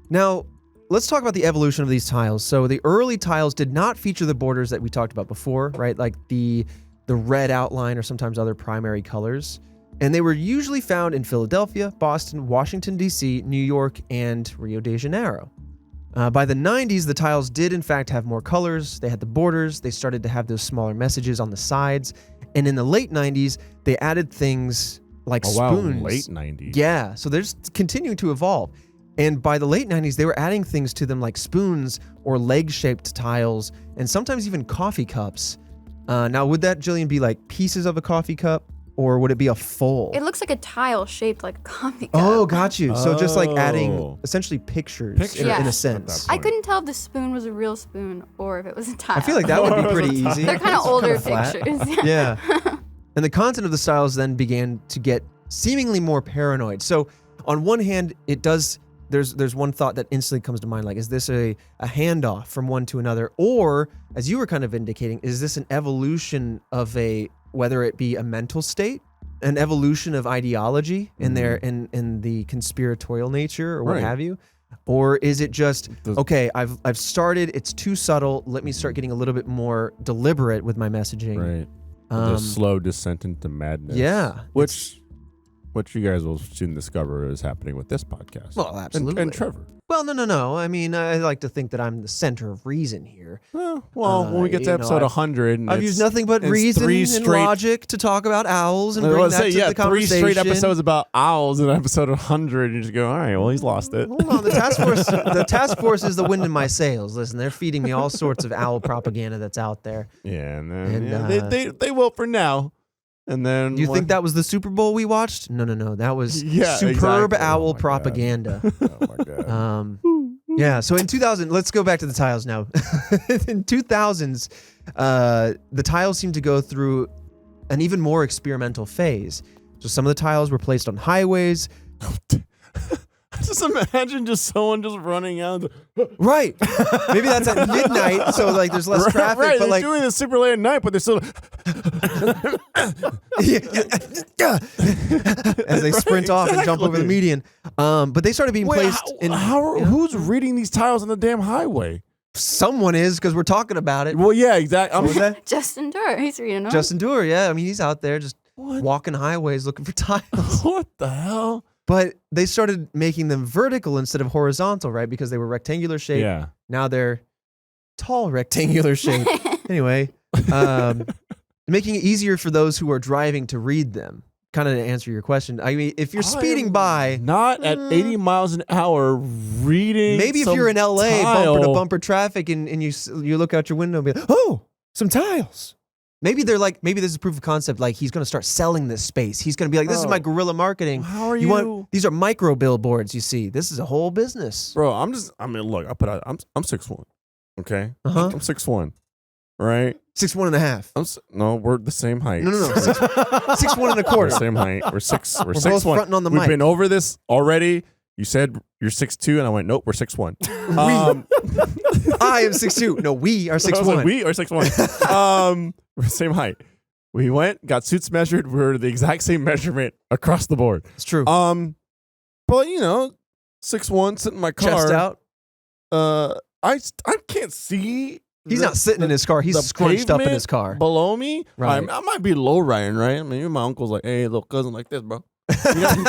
now, let's talk about the evolution of these tiles. So the early tiles did not feature the borders that we talked about before, right? Like the red outline or sometimes other primary colors. And they were usually found in Philadelphia, Boston, Washington, D.C., New York, and Rio de Janeiro. By the 90s, the tiles did in fact have more colors. They had the borders. They started to have those smaller messages on the sides. And in the late 90s, they added things like spoons. Wow, late 90s. Yeah, so they're just continuing to evolve. And by the late 90s, they were adding things to them like spoons or leg-shaped tiles, and sometimes even coffee cups. Now, would that, Jillian, be like pieces of a coffee cup? Or would it be a full? It looks like a tile shaped like a coffee cup. Oh, got you. So just like adding essentially pictures. In a sense. I couldn't tell if the spoon was a real spoon or if it was a tile. I feel like that would be pretty easy. They're kind of older pictures. Yeah. And the content of the styles then began to get seemingly more paranoid. So on one hand, there's one thought that instantly comes to mind, like, is this a handoff from one to another? Or, as you were kind of indicating, is this an evolution of whether it be a mental state, an evolution of ideology in the conspiratorial nature or what have you? Or is it just, okay, I've started, it's too subtle, let me start getting a little bit more deliberate with my messaging. Right. The slow descent into madness. Yeah. Which you guys will soon discover is happening with this podcast. Well, absolutely. And Trevor. Well, no. I mean, I like to think that I'm the center of reason here. When we get to episode 100, and I've used nothing but reason and logic to talk about owls and bring that to the conversation. 3 straight episodes about owls in episode 100, and you just go, all right, well, he's lost it. Hold on, the task force is the wind in my sails. Listen, they're feeding me all sorts of owl propaganda that's out there. Yeah, and then they will for now. And then you think that was the Super Bowl we watched? No. That was superb owl propaganda. Oh my god. Yeah. So in 2000, let's go back to the tiles now. In 2000s, the tiles seemed to go through an even more experimental phase. So some of the tiles were placed on highways. Just imagine someone just running out. Right. Maybe that's at midnight, so like there's less traffic. Right, but they're doing this super late at night, but they're still as they sprint off and jump over the median. But they started being placed who's reading these tiles on the damn highway? Someone is, because we're talking about it. Well, yeah, exactly. Justin Durr, he's reading them. Justin Durr, yeah. I mean, he's out there just walking highways looking for tiles. What the hell? But they started making them vertical instead of horizontal, right? Because they were rectangular shape. Yeah. Now they're tall rectangular shape. Anyway, making it easier for those who are driving to read them. Kind of to answer your question. I mean, if you're speeding by, not at 80 miles an hour reading. Maybe if you're in LA, bumper to bumper traffic, and you look out your window and be like, oh, some tiles. Maybe this is proof of concept. Like, he's going to start selling this space. He's going to be like, this is my guerrilla marketing. How are you? These are micro billboards. You see, this is a whole business, bro. Look, I put out. I'm 6'1". Okay, I'm 6'1". Right, 6'1.5". No, we're the same height. No, 6'1.25". We're same height. We're 6'1". We're both fronting on the mic. We've been over this already. You said you're 6'2", and I went, nope, we're 6'1". I am 6'2". No, we are 6'1". Like, we are 6'1". We're the same height. We went, got suits measured. We're the exact same measurement across the board. It's true. But 6'1", sitting in my car. Chest out. I can't see. He's not sitting in his car. He's scrunched up in his car. Below me. Right. I might be low riding, right? I mean, my uncle's like, hey, little cousin, like this, bro. You know?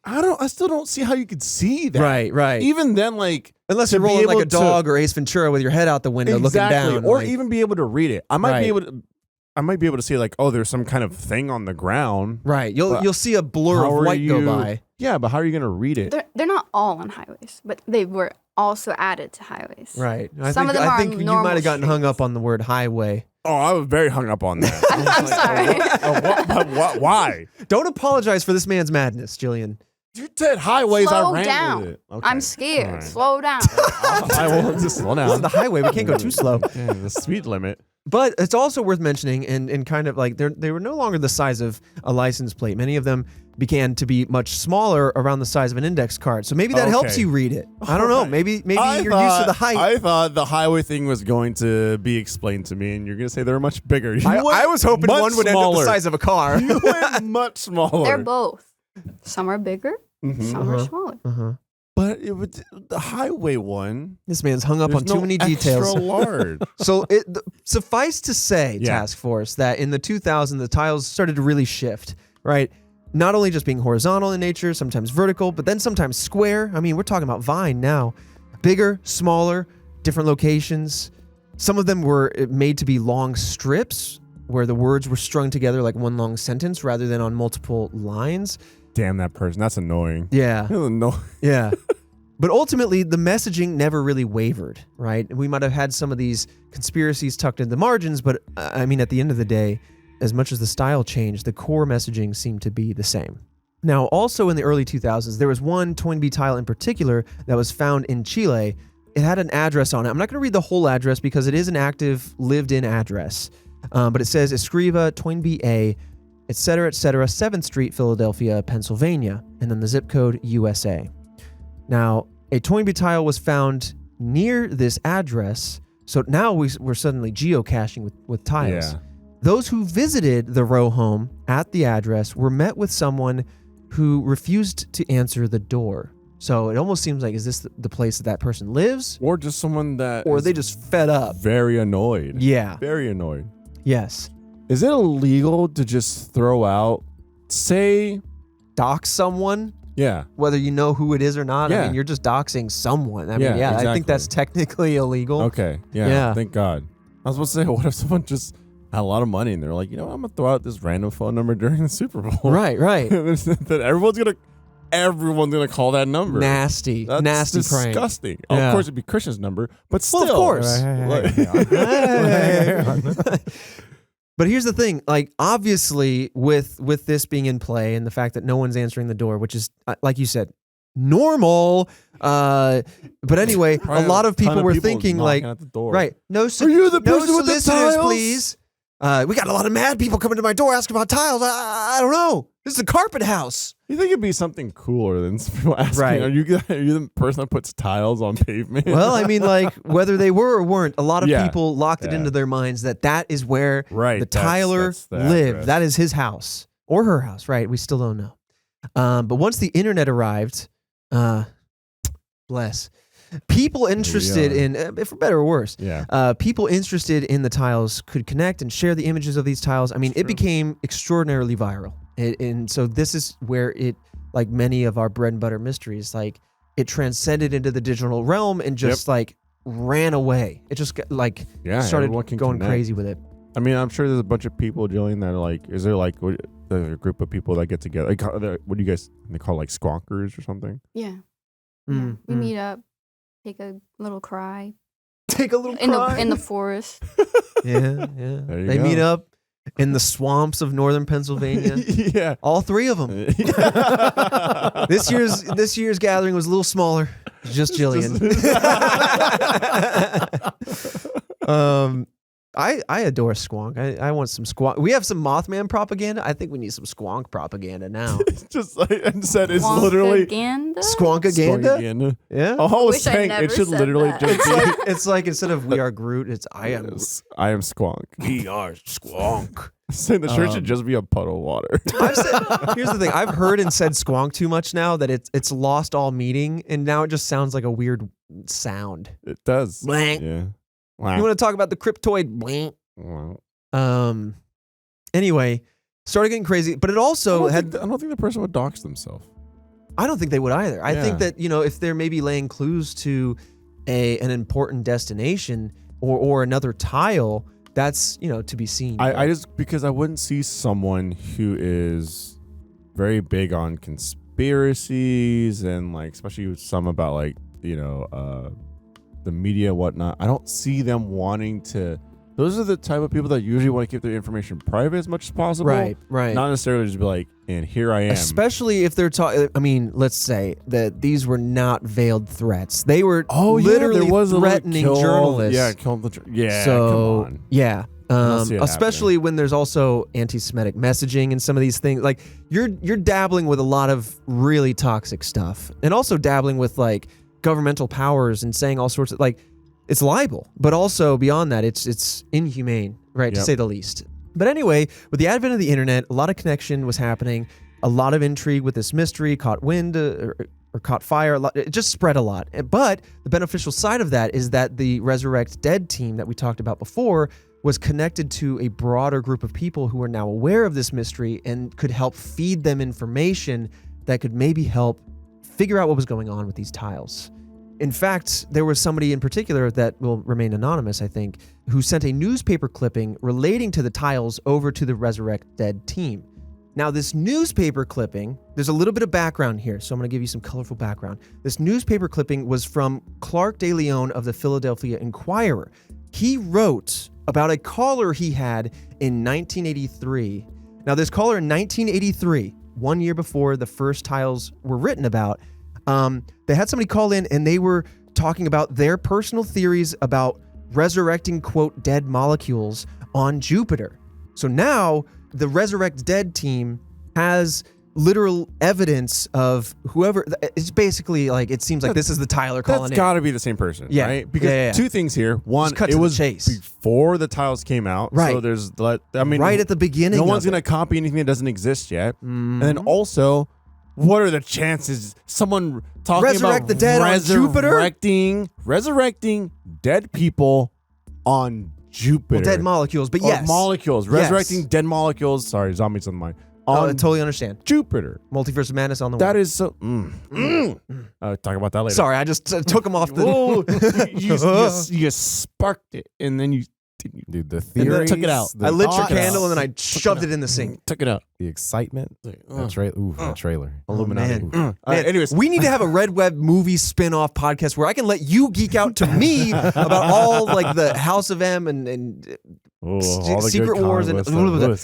I still don't see how you could see that. Right. Even then, like, unless you're rolling like a dog or Ace Ventura with your head out the window looking down, or even be able to read it. I might be able to see, like, oh, there's some kind of thing on the ground. Right. You'll see a blur of white go by. Yeah, but how are you going to read it? They're not all on highways, but they were also added to highways. Right. I think you might have gotten hung up on the word highway. Oh, I was very hung up on that. I'm sorry. Why? Don't apologize for this man's madness, Jillian. You said highways. Slow I ran down. with it. Okay. I'm scared. Right. Slow down. I will just slow down. This is the highway. We can't go too slow. Yeah, the speed limit. But it's also worth mentioning, and kind of like they were no longer the size of a license plate. Many of them began to be much smaller, around the size of an index card. So maybe that helps you read it. I don't know. Maybe you're used to the height. I thought the highway thing was going to be explained to me, and you're going to say they're much bigger. I was hoping one would end up the size of a car. You went much smaller. They're both. Some are bigger, some are smaller. But the highway one. This man's hung up on too many details. Extra large. So suffice to say, Task Force, that in the 2000s, the tiles started to really shift, right? Not only just being horizontal in nature, sometimes vertical, but then sometimes square. I mean, we're talking about Vine now. Bigger, smaller, different locations. Some of them were made to be long strips where the words were strung together like one long sentence rather than on multiple lines. Damn that person. That's annoying. Yeah. Annoying. Yeah. But ultimately, the messaging never really wavered, right? We might have had some of these conspiracies tucked in the margins, but I mean, at the end of the day, as much as the style changed, the core messaging seemed to be the same. Now, also in the early 2000s, there was one Toynbee tile in particular that was found in Chile. It had an address on it. I'm not going to read the whole address because it is an active lived-in address. But it says Escriva Toynbee A, etc., 7th Street, Philadelphia, Pennsylvania, and then the zip code USA. Now, a Toynbee tile was found near this address, so now we're suddenly geocaching with tiles. Yeah. Those who visited the row home at the address were met with someone who refused to answer the door. So it almost seems like, is this the place that person lives? Or just someone that Or is they just fed up? very annoyed. Yeah. Very annoyed. Yes. Is it illegal to just throw out, say, Dox someone? yeah, Whether you know who it is or not. I Yeah. mean, you're just doxing someone. I mean, Yeah, I think exactly. that's technically illegal. okay, yeah, thank God. I was supposed to say, what if someone just had a lot of money and they're like, I'm gonna throw out this random phone number during the Super Bowl. Right. That everyone's gonna call that number. Nasty. That's nasty prank. disgusting. Yeah. Of course, it'd be Christian's number, but still, Well, of course. But here's the thing, like, obviously with this being in play and the fact that no one's answering the door, which is, like you said, normal. But anyway, a lot of people were thinking like, at the door. right, no, Are you the person with the solicitors, tiles? please. We got a lot of mad people coming to my door asking about tiles. I don't know. This is a carpet house. You think it'd be something cooler than people asking, Right. are you the person that puts tiles on pavement? Well, I mean, like, whether they were or weren't, a lot of Yeah. people locked it Yeah. into their minds that is where Right, the that's- Tyler that's the lived. address. That is his house or her house, right? We still don't know. But once the internet arrived, bless, people interested in, for better or worse, yeah. people interested in the tiles could connect and share the images of these tiles. I mean, it became extraordinarily viral. And so this is where it, like many of our bread and butter mysteries, like it transcended into the digital realm and just like ran away. It just got, like started everyone can going connect. crazy with it. I mean, I'm sure there's a bunch of people, Jillian, that are like, is there like a group of people that get together? Like, what do you guys, they call like squonkers or something? Yeah. Mm, We mm. meet up, take a little cry Take a little in the forest. Yeah. There you They meet go. up in the swamps of northern Pennsylvania. Yeah. All three of them. This year's gathering was a little smaller. Just Jillian. I adore Squonk. I want some Squonk. We have some Mothman propaganda. I think we need some Squonk propaganda now. Just like I said, it's literally Squonkaganda? Squonkaganda? Squonkaganda. Yeah. Oh, I was Wish I saying never it should said literally that. just be. It's like instead of we are Groot, it's I am. I am Squonk. We are Squonk. Saying the shirt should just be a puddle of water. Here's the thing. I've heard and said Squonk too much now that it's lost all meaning, and now it just sounds like a weird sound. It does. Blank. Yeah. You want to talk about the cryptoid? Blank. Wow. Anyway, started getting crazy, but it also I had. don't think the person would dox themselves. I don't think they would either. I think Yeah. that, if they're maybe laying clues to an important destination or another tile, that's, to be seen. I just, because I wouldn't see someone who is very big on conspiracies and like, especially with some about like, the media, whatnot. I don't see them wanting to. Those are the type of people that usually want to keep their information private as much as possible. Right. Not necessarily just be like, and here I am. Especially if they're talking. I mean, let's say that these were not veiled threats. They were literally there was threatening journalists. Yeah, kill the. Yeah, So come on. yeah. don't see it Especially when there's also anti-Semitic messaging and some of these things. Like you're dabbling with a lot of really toxic stuff, and also dabbling with like governmental powers and saying all sorts of like. It's libel, but also beyond that, it's inhumane, right, to Yep. say the least. But anyway, with the advent of the internet, a lot of connection was happening, a lot of intrigue with this mystery, caught wind or caught fire. It just spread a lot. But the beneficial side of that is that the Resurrect Dead team that we talked about before was connected to a broader group of people who are now aware of this mystery and could help feed them information that could maybe help figure out what was going on with these tiles. In fact, there was somebody in particular that will remain anonymous, I think, who sent a newspaper clipping relating to the tiles over to the Resurrect Dead team. Now, this newspaper clipping, there's a little bit of background here, so I'm going to give you some colorful background. This newspaper clipping was from Clark De Leon of the Philadelphia Inquirer. He wrote about a caller he had in 1983. Now, this caller in 1983, 1 year before the first tiles were written about, they had somebody call in and they were talking about their personal theories about resurrecting, quote, dead molecules on Jupiter. So now the Resurrect Dead team has literal evidence of whoever. It's basically like it seems like this is the Tyler calling That's in. got to be the same person, right? Because two things here. One, cut it to the was chase. before the tiles came out, right? So there's, I mean, right at the beginning. No one's gonna copy anything that doesn't exist yet. And then also, what are the chances someone talking Resurrect about the dead on Jupiter? Resurrecting dead people on Jupiter? Well, dead molecules, but yes, molecules. Resurrecting dead molecules. Sorry, zombies on the mind. I totally understand. Jupiter. Multiverse of Madness on the That way. is so. Talk about that later. Sorry, I just took him off the. you sparked it, and then you. Dude, the theory took it out. I lit your candle and then I shoved it in the sink. Took it out. The excitement. That trailer. Illuminati. Man. Anyways, we need to have a Red Web movie spin-off podcast where I can let you geek out to me about all like the House of M and all the Secret good Wars and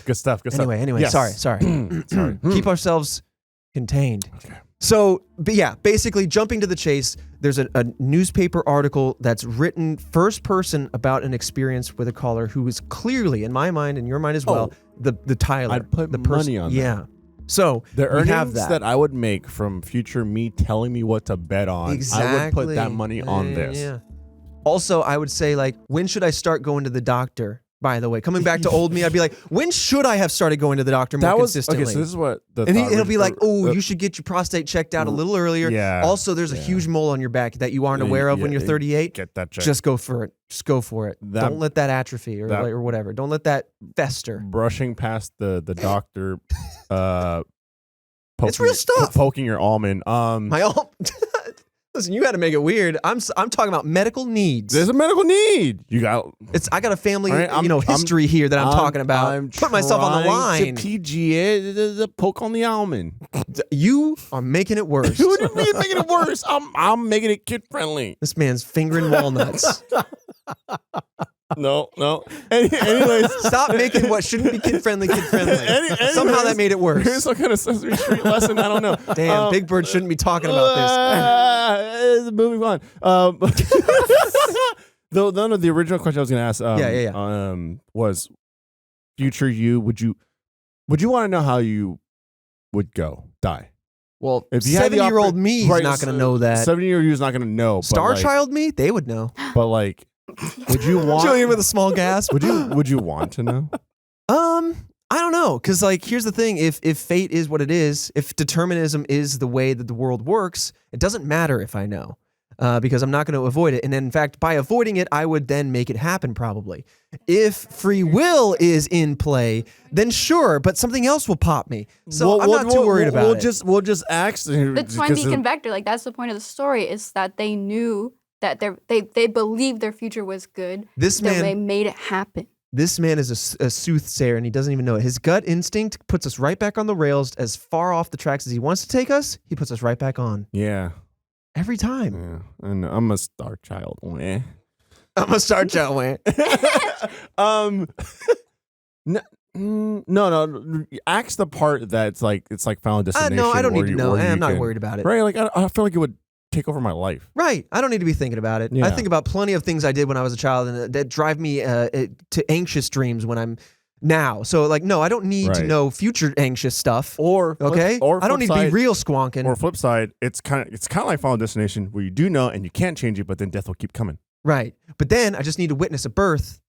good stuff. Anyway, Yes. sorry. Keep ourselves contained. Okay. So, but yeah, basically jumping to the chase, there's a newspaper article that's written first person about an experience with a caller who is clearly, in my mind and your mind as well, the Tyler. I'd put the money on that. Yeah. So the we have earnings that I would make from future me telling me what to bet on, I would put that money on this. Yeah. Also, I would say, like, when should I start going to the doctor? By the way, coming back to old me, I'd be like, when should I have started going to the doctor more consistently? Okay, so this is what he'll be like, oh, you should get your prostate checked out a little earlier. Yeah. Also, there's a huge mole on your back that you aren't aware of when you're 38. Get that checked. Just go for it. Just go for it. Don't let that atrophy or whatever. Don't let that fester. Brushing past the doctor, it's real stuff. Poking your almond. My almond. Listen, you got to make it weird. I'm talking about medical needs. There's a medical need. I got a family, history here that I'm talking about. I'm putting myself on the line. To PG it, the poke on the almond. You are making it worse. What do you mean making it worse? I'm making it kid friendly. This man's fingering walnuts. No. Anyways, stop making what shouldn't be kid friendly. Somehow that made it worse. Here's some kind of Sesame Street lesson. I don't know. Damn, Big Bird shouldn't be talking about this. Moving on. Though none of the original question I was going to ask. Was future you? Would you want to know how you would die? Well, if 70-year-old me is not going to know that. 70-year-old you is not going to know. Star Child me, they would know. But like. Would you want Julian with a small gasp? Would you want to know? I don't know, because like here's the thing: if fate is what it is, if determinism is the way that the world works, it doesn't matter if I know, because I'm not going to avoid it. And in fact, by avoiding it, I would then make it happen probably. If free will is in play, then sure, but something else will pop me. So I'm not too worried about it. We'll just ask. The Toynbee Convector, like that's the point of the story, is that they knew that they believed their future was good. They made it happen. This man is a soothsayer, and he doesn't even know it. His gut instinct puts us right back on the rails. As far off the tracks as he wants to take us, he puts us right back on. Yeah. Every time. Yeah. And I'm a star child. I'm a star child. No. Ask the part that's like Final Destination. No, I don't need to know. I'm not worried about it. Right? Like I feel like it would take over my life. Right. I don't need to be thinking about it. Yeah. I think about plenty of things I did when I was a child and that drive me to anxious dreams when I'm now. So like, no, I don't need to know future anxious stuff. Or I don't need to be real squonking. Or flip side, it's kind of like Final Destination where you do know and you can't change it, but then death will keep coming. Right. But then I just need to witness a birth.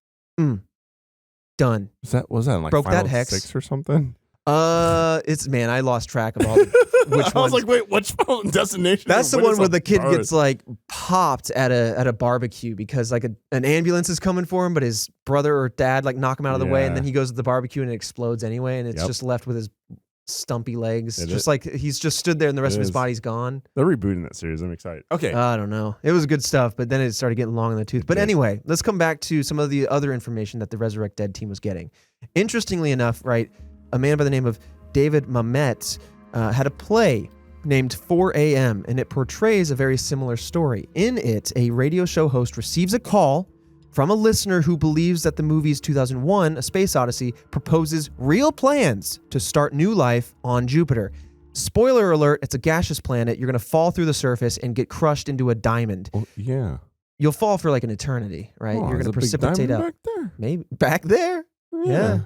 Done. Was that like Broke Final that hex 6 or something? I lost track of all which ones. I was like, wait, which Final Destination? That's the one where the kid gets like popped at a barbecue because like an ambulance is coming for him, but his brother or dad like knock him out of the way, and then he goes to the barbecue and it explodes anyway, and it's just left with his stumpy legs, like he's just stood there and the rest of his body's gone. They're rebooting that series. I'm excited. Okay. I don't know. It was good stuff, but then it started getting long in the tooth. But anyway, let's come back to some of the other information that the Resurrect Dead team was getting. Interestingly enough, right, a man by the name of David Mamet had a play named 4 a.m., and it portrays a very similar story. In it, a radio show host receives a call from a listener who believes that the movie's 2001, A Space Odyssey, proposes real plans to start new life on Jupiter. Spoiler alert, it's a gaseous planet. You're going to fall through the surface and get crushed into a diamond. Oh, yeah. You'll fall for like an eternity, right? You're going to precipitate up. Back there? Maybe. Back there? Yeah.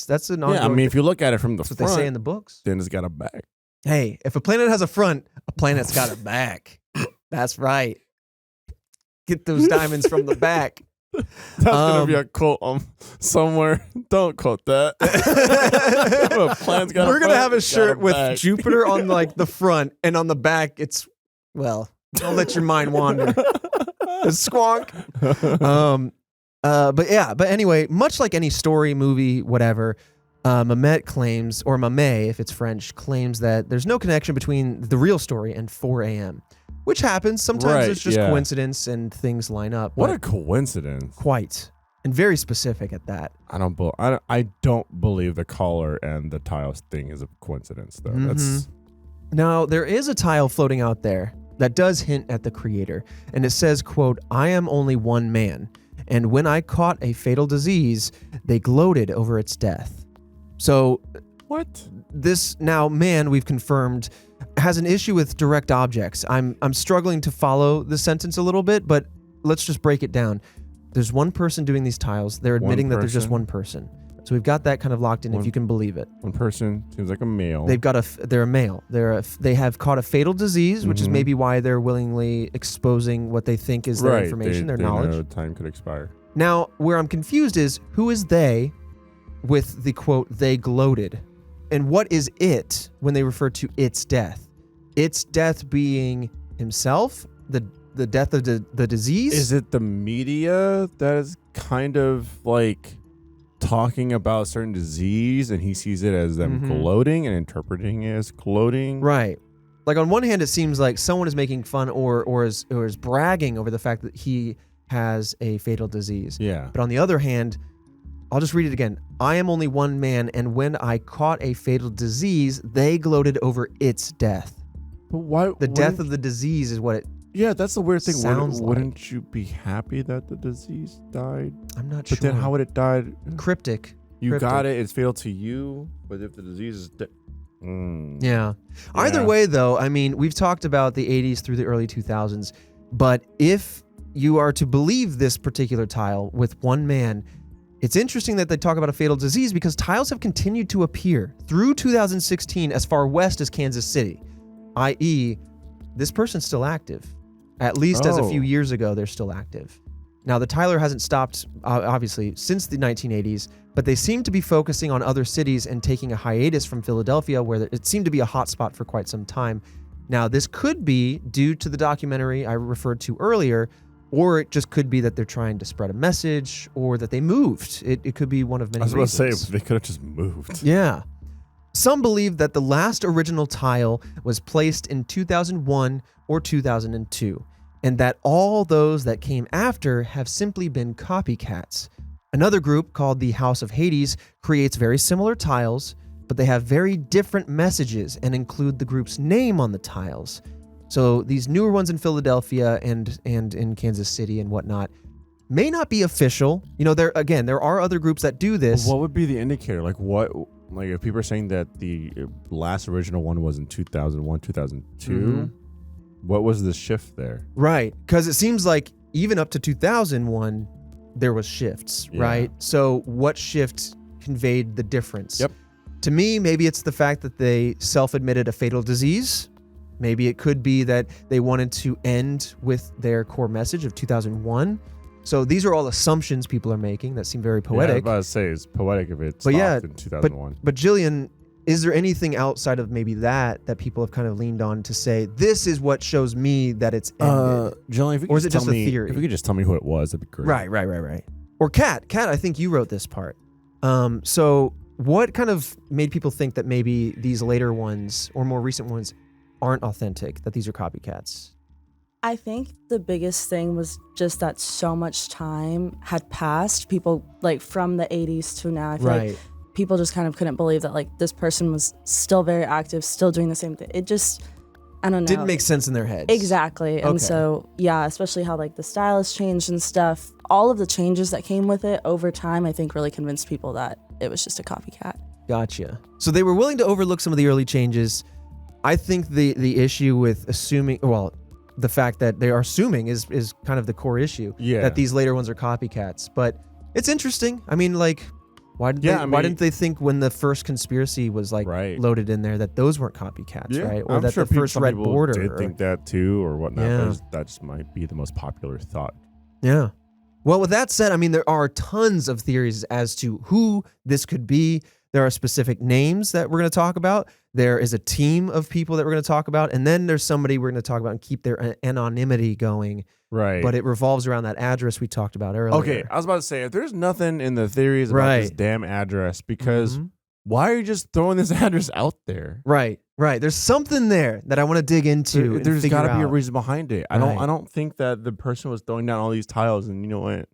That's an ongoing. Yeah, I mean, if you look at it from the front, front, what they say in the books. Then it's got a back. Hey, if a planet has a front, a planet's got a back. That's right. Get those diamonds from the back. That's gonna be a quote somewhere. Don't quote that. We're gonna have a shirt with Jupiter on like the front, and on the back, it's don't let your mind wander. Squonk. But anyway, much like any story, movie, whatever, Mamet claims, or Mamet, if it's French, claims that there's no connection between the real story and 4 a.m., which happens. Sometimes it's just coincidence and things line up. What a coincidence. Quite. And very specific at that. I don't believe the collar and the tiles thing is a coincidence, though. Now, there is a tile floating out there that does hint at the creator. And it says, quote, "I am only one man. And when I caught a fatal disease, they gloated over its death." So what? This now man, we've confirmed, has an issue with direct objects. I'm struggling to follow the sentence a little bit, but let's just break it down. There's one person doing these tiles. They're admitting that there's just one person. So we've got that kind of locked in, if you can believe it. One person seems like a male. They're a male. They have caught a fatal disease, which is maybe why they're willingly exposing what they think is their information, their knowledge. Know time could expire. Now, where I'm confused is, who is they with the quote, "they gloated"? And what is it when they refer to its death? Its death being himself? The death of the disease? Is it the media that is kind of like talking about a certain disease and he sees it as them gloating and interpreting it as gloating? Right. Like on one hand, it seems like someone is making fun or is bragging over the fact that he has a fatal disease. Yeah. But on the other hand, I'll just read it again. "I am only one man, and when I caught a fatal disease, they gloated over its death." But why? The death of the disease is what it Yeah, that's the weird thing. sounds Wouldn't you be happy that the disease died? I'm not sure. But then how would it die? Cryptic. You got it. It's fatal to you. But if the disease is Yeah. Either way, though, I mean, we've talked about the 80s through the early 2000s, but if you are to believe this particular tile with one man, it's interesting that they talk about a fatal disease because tiles have continued to appear through 2016 as far west as Kansas City, i.e., this person's still active. At least as a few years ago, they're still active. Now, the tiler hasn't stopped, obviously, since the 1980s, but they seem to be focusing on other cities and taking a hiatus from Philadelphia, where it seemed to be a hotspot for quite some time. Now, this could be due to the documentary I referred to earlier, or it just could be that they're trying to spread a message, or that they moved. It could be one of many reasons. I was about to say, they could have just moved. Yeah. Some believe that the last original tile was placed in 2001 or 2002, and that all those that came after have simply been copycats. Another group called the House of Hades creates very similar tiles, but they have very different messages and include the group's name on the tiles. So these newer ones in Philadelphia and in Kansas City and whatnot may not be official. You know, there are other groups that do this. What would be the indicator? Like if people are saying that the last original one was in 2001, 2002, what was the shift there? Right, because it seems like even up to 2001, there was shifts, right? So what shift conveyed the difference? Yep. To me, maybe it's the fact that they self-admitted a fatal disease. Maybe it could be that they wanted to end with their core message of 2001. So these are all assumptions people are making that seem very poetic. Yeah, I was about to say, it's poetic if it stopped in 2001. But Jillian, is there anything outside of maybe that people have kind of leaned on to say, this is what shows me that it's ended? Jillian, or is it just a theory? If you could just tell me who it was, that'd be great. Right. Or Kat, I think you wrote this part. So what kind of made people think that maybe these later ones or more recent ones aren't authentic, that these are copycats? I think the biggest thing was just that so much time had passed. People, like, from the 80s to now, I feel like people just kind of couldn't believe that, like, this person was still very active, still doing the same thing. It just, I don't know. Didn't make sense in their heads. Exactly. Okay. And so, yeah, especially how, like, the style has changed and stuff. All of the changes that came with it over time, I think, really convinced people that it was just a copycat. Gotcha. So they were willing to overlook some of the early changes. I think the issue with assuming, the fact that they are assuming is kind of the core issue, that these later ones are copycats. But it's interesting. I mean, like, Why didn't they think when the first conspiracy was like loaded in there that those weren't copycats, right? Or I'm that sure the first Red Border did think that too, or whatnot. But that just might be the most popular thought. Yeah. Well, with that said, I mean, there are tons of theories as to who this could be. There are specific names that we're going to talk about. There is a team of people that we're going to talk about. And then there's somebody we're going to talk about and keep their anonymity going. Right. But it revolves around that address we talked about earlier. Okay, I was about to say, if there's nothing in the theories about this damn address, because why are you just throwing this address out there? Right. There's something there that I want to dig into. There's got to be a reason behind it. I don't think that the person was throwing down all these tiles and you know what?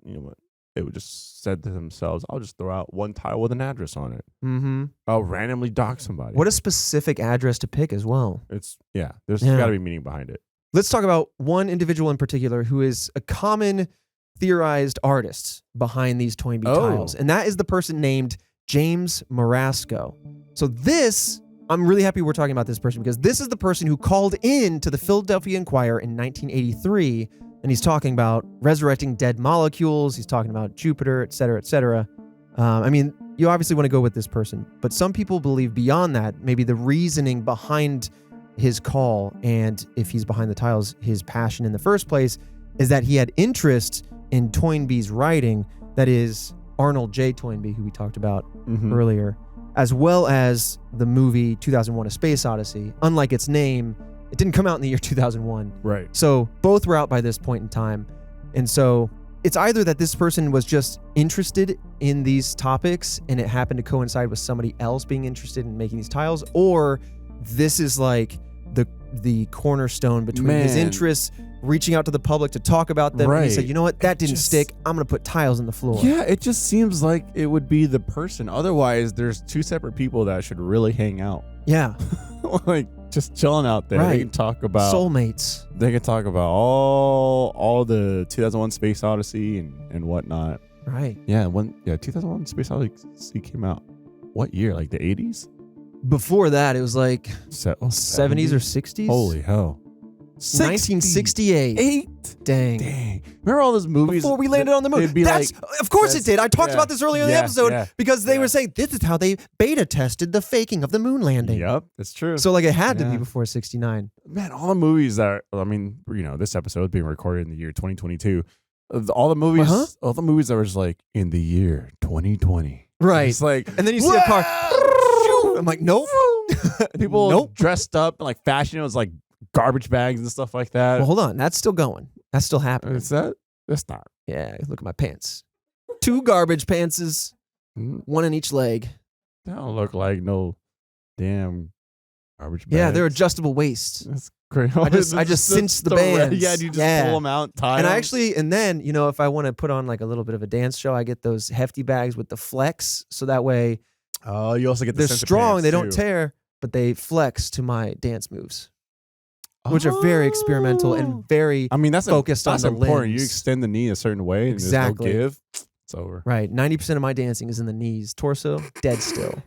They would just said to themselves, I'll just throw out one tile with an address on it. I'll randomly dock somebody. What a specific address to pick as well. There's got to be meaning behind it. Let's talk about one individual in particular who is a common theorized artist behind these Toynbee tiles. And that is the person named James Marasco. So I'm really happy we're talking about this person because this is the person who called in to the Philadelphia Inquirer in 1983. And he's talking about resurrecting dead molecules. He's talking about Jupiter, et cetera, et cetera. I mean, you obviously want to go with this person, but some people believe beyond that, maybe the reasoning behind his call and if he's behind the tiles, his passion in the first place is that he had interest in Toynbee's writing, that is Arnold J. Toynbee, who we talked about earlier, as well as the movie 2001: A Space Odyssey. Unlike its name, it didn't come out in the year 2001. Right. So both were out by this point in time. And so it's either that this person was just interested in these topics and it happened to coincide with somebody else being interested in making these tiles, or this is like the cornerstone between his interests, reaching out to the public to talk about them. And he said, you know what, that didn't stick. I'm going to put tiles in the floor. Yeah, it just seems like it would be the person. Otherwise, there's two separate people that should really hang out. Yeah. Like just chilling out there. They can talk about soulmates. They can talk about all the 2001 Space Odyssey and whatnot. Right. Yeah, 2001 Space Odyssey came out. What year? Like the 80s? Before that, it was like 70s or 60s. Holy hell. 1968. Dang. Remember all those movies? Before we landed on the moon. Of course it did. I talked about this earlier in the episode because they were saying this is how they beta tested the faking of the moon landing. Yep, it's true. So like it had to be before 69. Man, all the movies that this episode is being recorded in the year 2022. All the movies that were just like in the year 2020. Right. It's like, and then you see a car. I'm like, nope. People dressed up in like fashion. It was like garbage bags and stuff like that. Well, hold on. That's still going. That's still happening. Is that? That's not. Yeah, look at my pants. 2 garbage pantses, 1 in each leg. They don't look like no damn garbage bags. Yeah, they're adjustable waists. That's great. I just cinched the bands. Yeah, you just pull them out, tie them. And then, if I want to put on like a little bit of a dance show, I get those hefty bags with the flex. So that way, you also get they're strong. They don't tear, but they flex to my dance moves, which are very experimental and very focused on the important. limbs. You extend the knee a certain way, and there's no give. It's over. Right. 90% of my dancing is in the knees. Torso, dead still.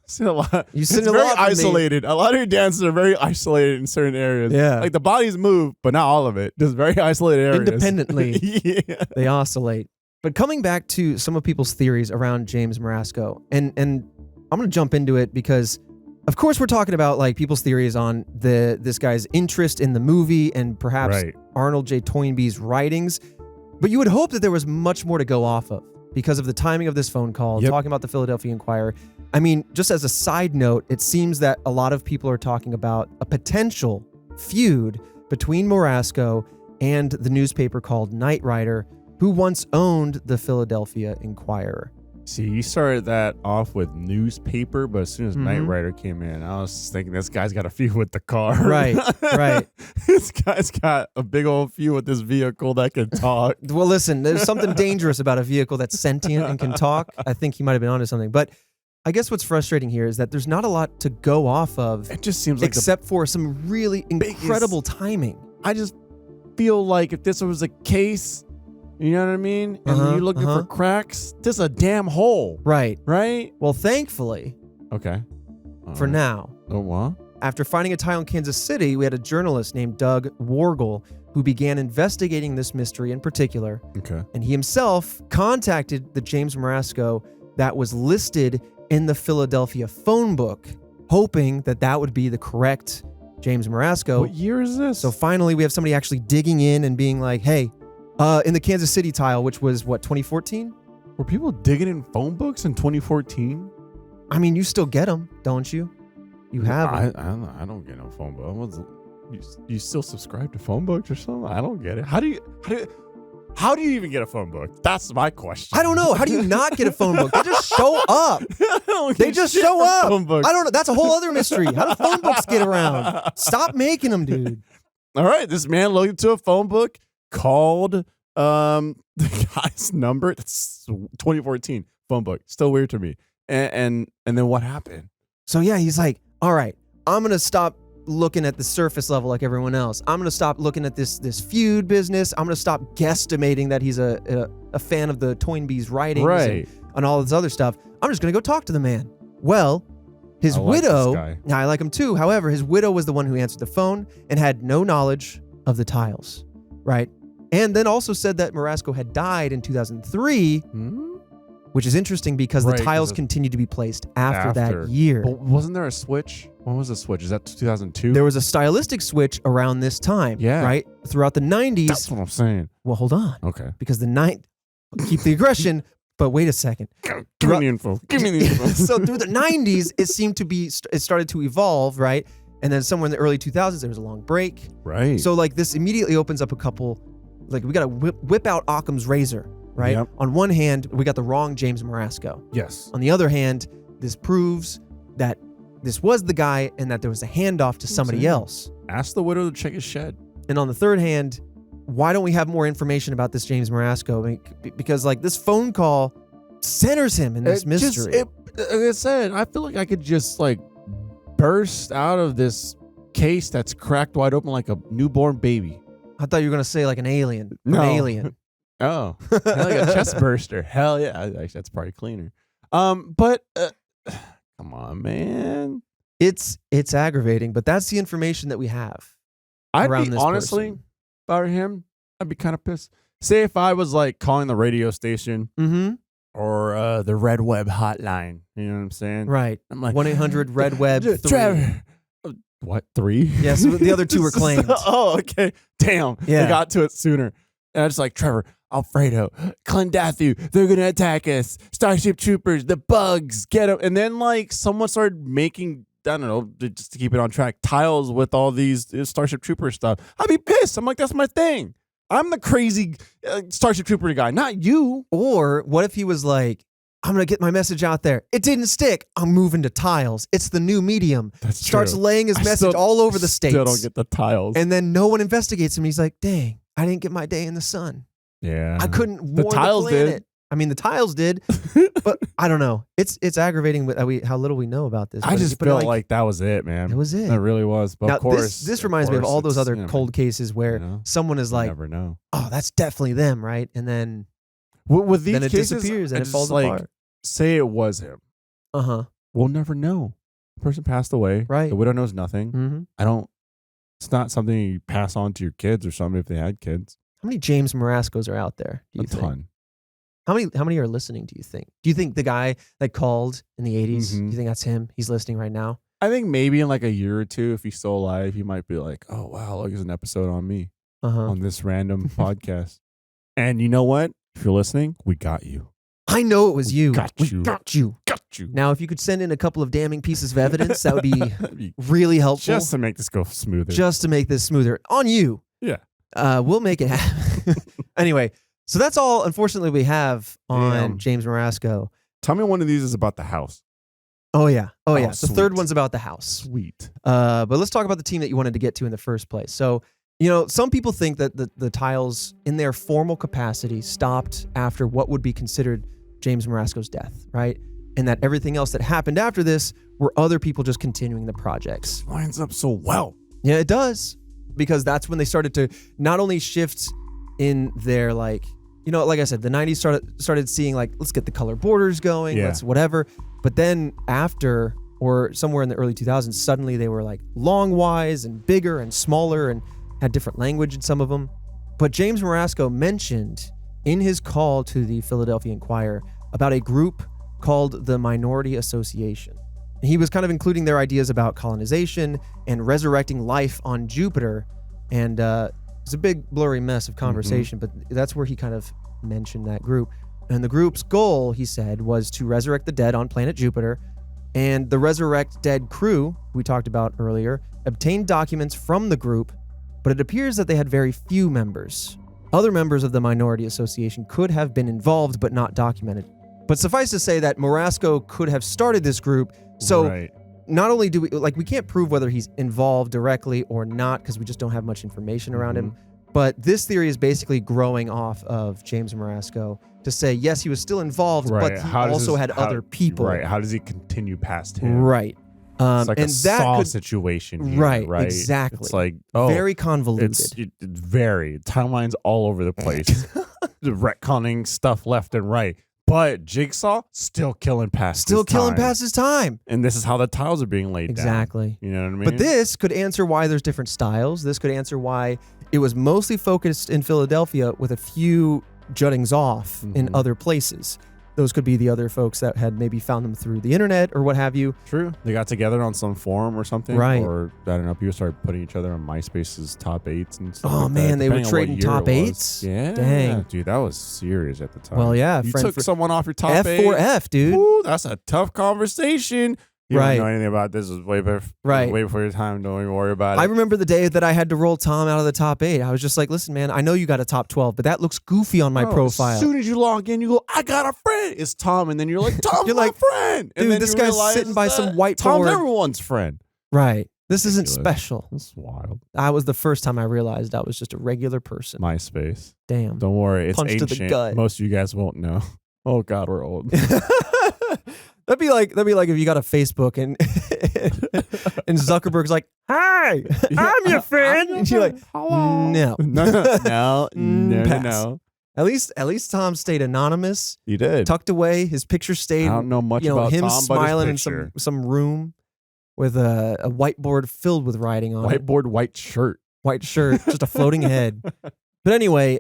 See a lot. You see it's a very lot isolated. A lot of your dances are very isolated in certain areas. Yeah. Like the bodies move, but not all of it. Just very isolated areas. Independently. They oscillate. But coming back to some of people's theories around James Marasco, and I'm going to jump into it because, of course, we're talking about like people's theories on this guy's interest in the movie and perhaps Arnold J. Toynbee's writings. But you would hope that there was much more to go off of because of the timing of this phone call, talking about the Philadelphia Inquirer. I mean, just as a side note, it seems that a lot of people are talking about a potential feud between Marasco and the newspaper called Knight Rider, who once owned the Philadelphia Inquirer. See, you started that off with newspaper, but as soon as Knight Rider came in, I was thinking this guy's got a feud with the car. Right. This guy's got a big old feud with this vehicle that can talk. Well, listen, there's something dangerous about a vehicle that's sentient and can talk. I think he might have been onto something. But I guess what's frustrating here is that there's not a lot to go off of. It just seems like except for some really incredible timing. I just feel like if this was a case, you know what I mean? And you're looking for cracks, this is a damn hole. Right. Well, thankfully. Okay. For now. Oh, what? After finding a tile in Kansas City, we had a journalist named Doug Wargle who began investigating this mystery in particular. Okay. And he himself contacted the James Marasco that was listed in the Philadelphia phone book, hoping that that would be the correct James Marasco. What year is this? So finally, we have somebody actually digging in and being like, hey, in the Kansas City tile, which was, 2014? Were people digging in phone books in 2014? I mean, you still get them, don't you? You have them. I don't get no phone book. You still subscribe to phone books or something? I don't get it. How do you even get a phone book? That's my question. I don't know. How do you not get a phone book? They just show up. They just show up. I don't know. That's a whole other mystery. How do phone books get around? Stop making them, dude. All right. This man looked into a phone book, called the guy's number. That's 2014 phone book. Still weird to me. And then what happened? So yeah, he's like, all right, I'm going to stop looking at the surface level like everyone else. I'm going to stop looking at this feud business. I'm going to stop guesstimating that he's a fan of the Toynbee's writings and all this other stuff. I'm just going to go talk to the man. Well, his widow, I like him too. However, his widow was the one who answered the phone and had no knowledge of the tiles, right? And then also said that Marasco had died in 2003, which is interesting because the tiles continued to be placed after that year. But wasn't there a switch? When was the switch? Is that 2002? There was a stylistic switch around this time, right? Throughout the 90s. That's what I'm saying. Well, hold on. Okay. Because keep the aggression, but wait a second. Give me the info. So through the 90s, it started to evolve, right? And then somewhere in the early 2000s, there was a long break. Right. So like this immediately opens up a couple, like we got to whip out Occam's razor, right? Yep. On one hand, we got the wrong James Marasco. Yes. On the other hand, this proves that this was the guy and that there was a handoff to somebody else. Ask the widow to check his shed. And on the third hand, why don't we have more information about this James Marasco? I mean, because like this phone call centers him in this mystery. Like I said, I feel like I could just like burst out of this case that's cracked wide open like a newborn baby. I thought you were going to say like an alien. No. An alien. Oh, like a chest burster. Hell yeah. Actually, that's probably cleaner. But come on, man. It's aggravating, but that's the information that we have. Honestly, about him, I'd be kind of pissed. Say if I was like calling the radio station or the Red Web hotline, you know what I'm saying? Right. I'm like 1-800-RED WEB 3. Trevor. What, 3? Yes, the other 2 were claimed. Oh, okay. Damn. Yeah. They got to it sooner. And I just like, Trevor, Alfredo, Clendathu, they're going to attack us. Starship Troopers, the bugs, get them. And then like someone started making, I don't know, just to keep it on track, tiles with all these Starship Trooper stuff. I'd be pissed. I'm like, that's my thing. I'm the crazy Starship Trooper guy, not you. Or what if he was like, I'm going to get my message out there. It didn't stick. I'm moving to tiles. It's the new medium. That's Starts true. laying his message all over the states. Still don't get the tiles. And then no one investigates him. He's like, dang, I didn't get my day in the sun. Yeah. I couldn't warn the tiles planet. did. I mean, the tiles did, but I don't know. It's aggravating how little we know about this. I just felt like that was it, man. It was it. It really was. But now, of course, this reminds me of all those other cold cases where someone is like, never know. Oh, that's definitely them, right? And then with these then it cases, disappears and it falls like, apart. Say it was him. We'll never know. The person passed away. Right. The widow knows nothing. Mm-hmm. It's not something you pass on to your kids or something if they had kids. How many James Marascos are out there? Do you think? Ton. How many are listening, do you think? Do you think the guy that called in the 80s, do you think that's him? He's listening right now? I think maybe in like a year or two, if he's still alive, he might be like, oh, wow, look, there's an episode on me on this random podcast. And you know what? If you're listening, we got you. I know it was you. Got you. Got you. Got you. Now, if you could send in a couple of damning pieces of evidence, that would be really helpful. Just to make this go smoother. Just to make this smoother. On you. Yeah. We'll make it happen. Anyway, so that's all, unfortunately, we have on James Marasco. Tell me one of these is about the house. Oh, yeah. Oh, yeah. The sweet. third one's about the house. Sweet. But let's talk about the team that you wanted to get to in the first place. So, you know, some people think that the Tiles, in their formal capacity, stopped after what would be considered James Marasco's death, right? And that everything else that happened after this were other people just continuing the projects. Lines up so well. Yeah, it does. Because that's when they started to not only shift in their, like, you know, like I said, the 90s started seeing, like, let's get the color borders going, let's whatever. But then after, or somewhere in the early 2000s, suddenly they were like long wise and bigger and smaller and had different language in some of them. But James Marasco mentioned in his call to the Philadelphia Inquirer about a group called the Minority Association. He was kind of including their ideas about colonization and resurrecting life on Jupiter. And it's a big blurry mess of conversation, but that's where he kind of mentioned that group. And the group's goal, he said, was to resurrect the dead on planet Jupiter. And the Resurrect Dead crew, we talked about earlier, obtained documents from the group, but it appears that they had very few members. Other members of the Minority Association could have been involved, but not documented. But suffice to say that Marasco could have started this group. So not only do we can't prove whether he's involved directly or not, because we just don't have much information around him. But this theory is basically growing off of James Marasco to say, yes, he was still involved, but he also had other people. Right. How does he continue past him? Right. It's like a Saw situation here, right? Right. Exactly. It's like very convoluted. It's very timelines all over the place. The retconning stuff left and right. But Jigsaw still killing past his time. And this is how the tiles are being laid down. Exactly. You know what I mean? But this could answer why there's different styles. This could answer why it was mostly focused in Philadelphia with a few juttings off in other places. Those could be the other folks that had maybe found them through the internet or what have you. True. They got together on some forum or something. Right. Or, I don't know, people started putting each other on MySpace's top 8s and stuff. Oh, man, they were trading top 8s? Yeah. Dang. Dude, that was serious at the time. Well, yeah. You took someone off your top 8. F4F, dude. Ooh, that's a tough conversation. You don't know anything about this. It was way before your time. Don't even worry about it. I remember the day that I had to roll Tom out of the top 8. I was just like, listen, man, I know you got a top 12, but that looks goofy on my profile. As soon as you log in, you go, I got a friend. It's Tom. And then you're like, Tom's you're my friend. Dude, and then this guy's sitting by some whiteboard. Tom's everyone's friend. Right. This isn't special. That's wild. That was the first time I realized I was just a regular person. MySpace. Damn. Don't worry. It's Punch ancient. to the gut. Most of you guys won't know. Oh, God, we're old. That'd be like if you got a Facebook and and Zuckerberg's like, "Hi, I'm your friend," and you're like, "No, no." At least Tom stayed anonymous. He did, tucked away. His picture stayed. I don't know much about him Tom, smiling but his in some room with a whiteboard filled with writing on it. White shirt, just a floating head. But anyway,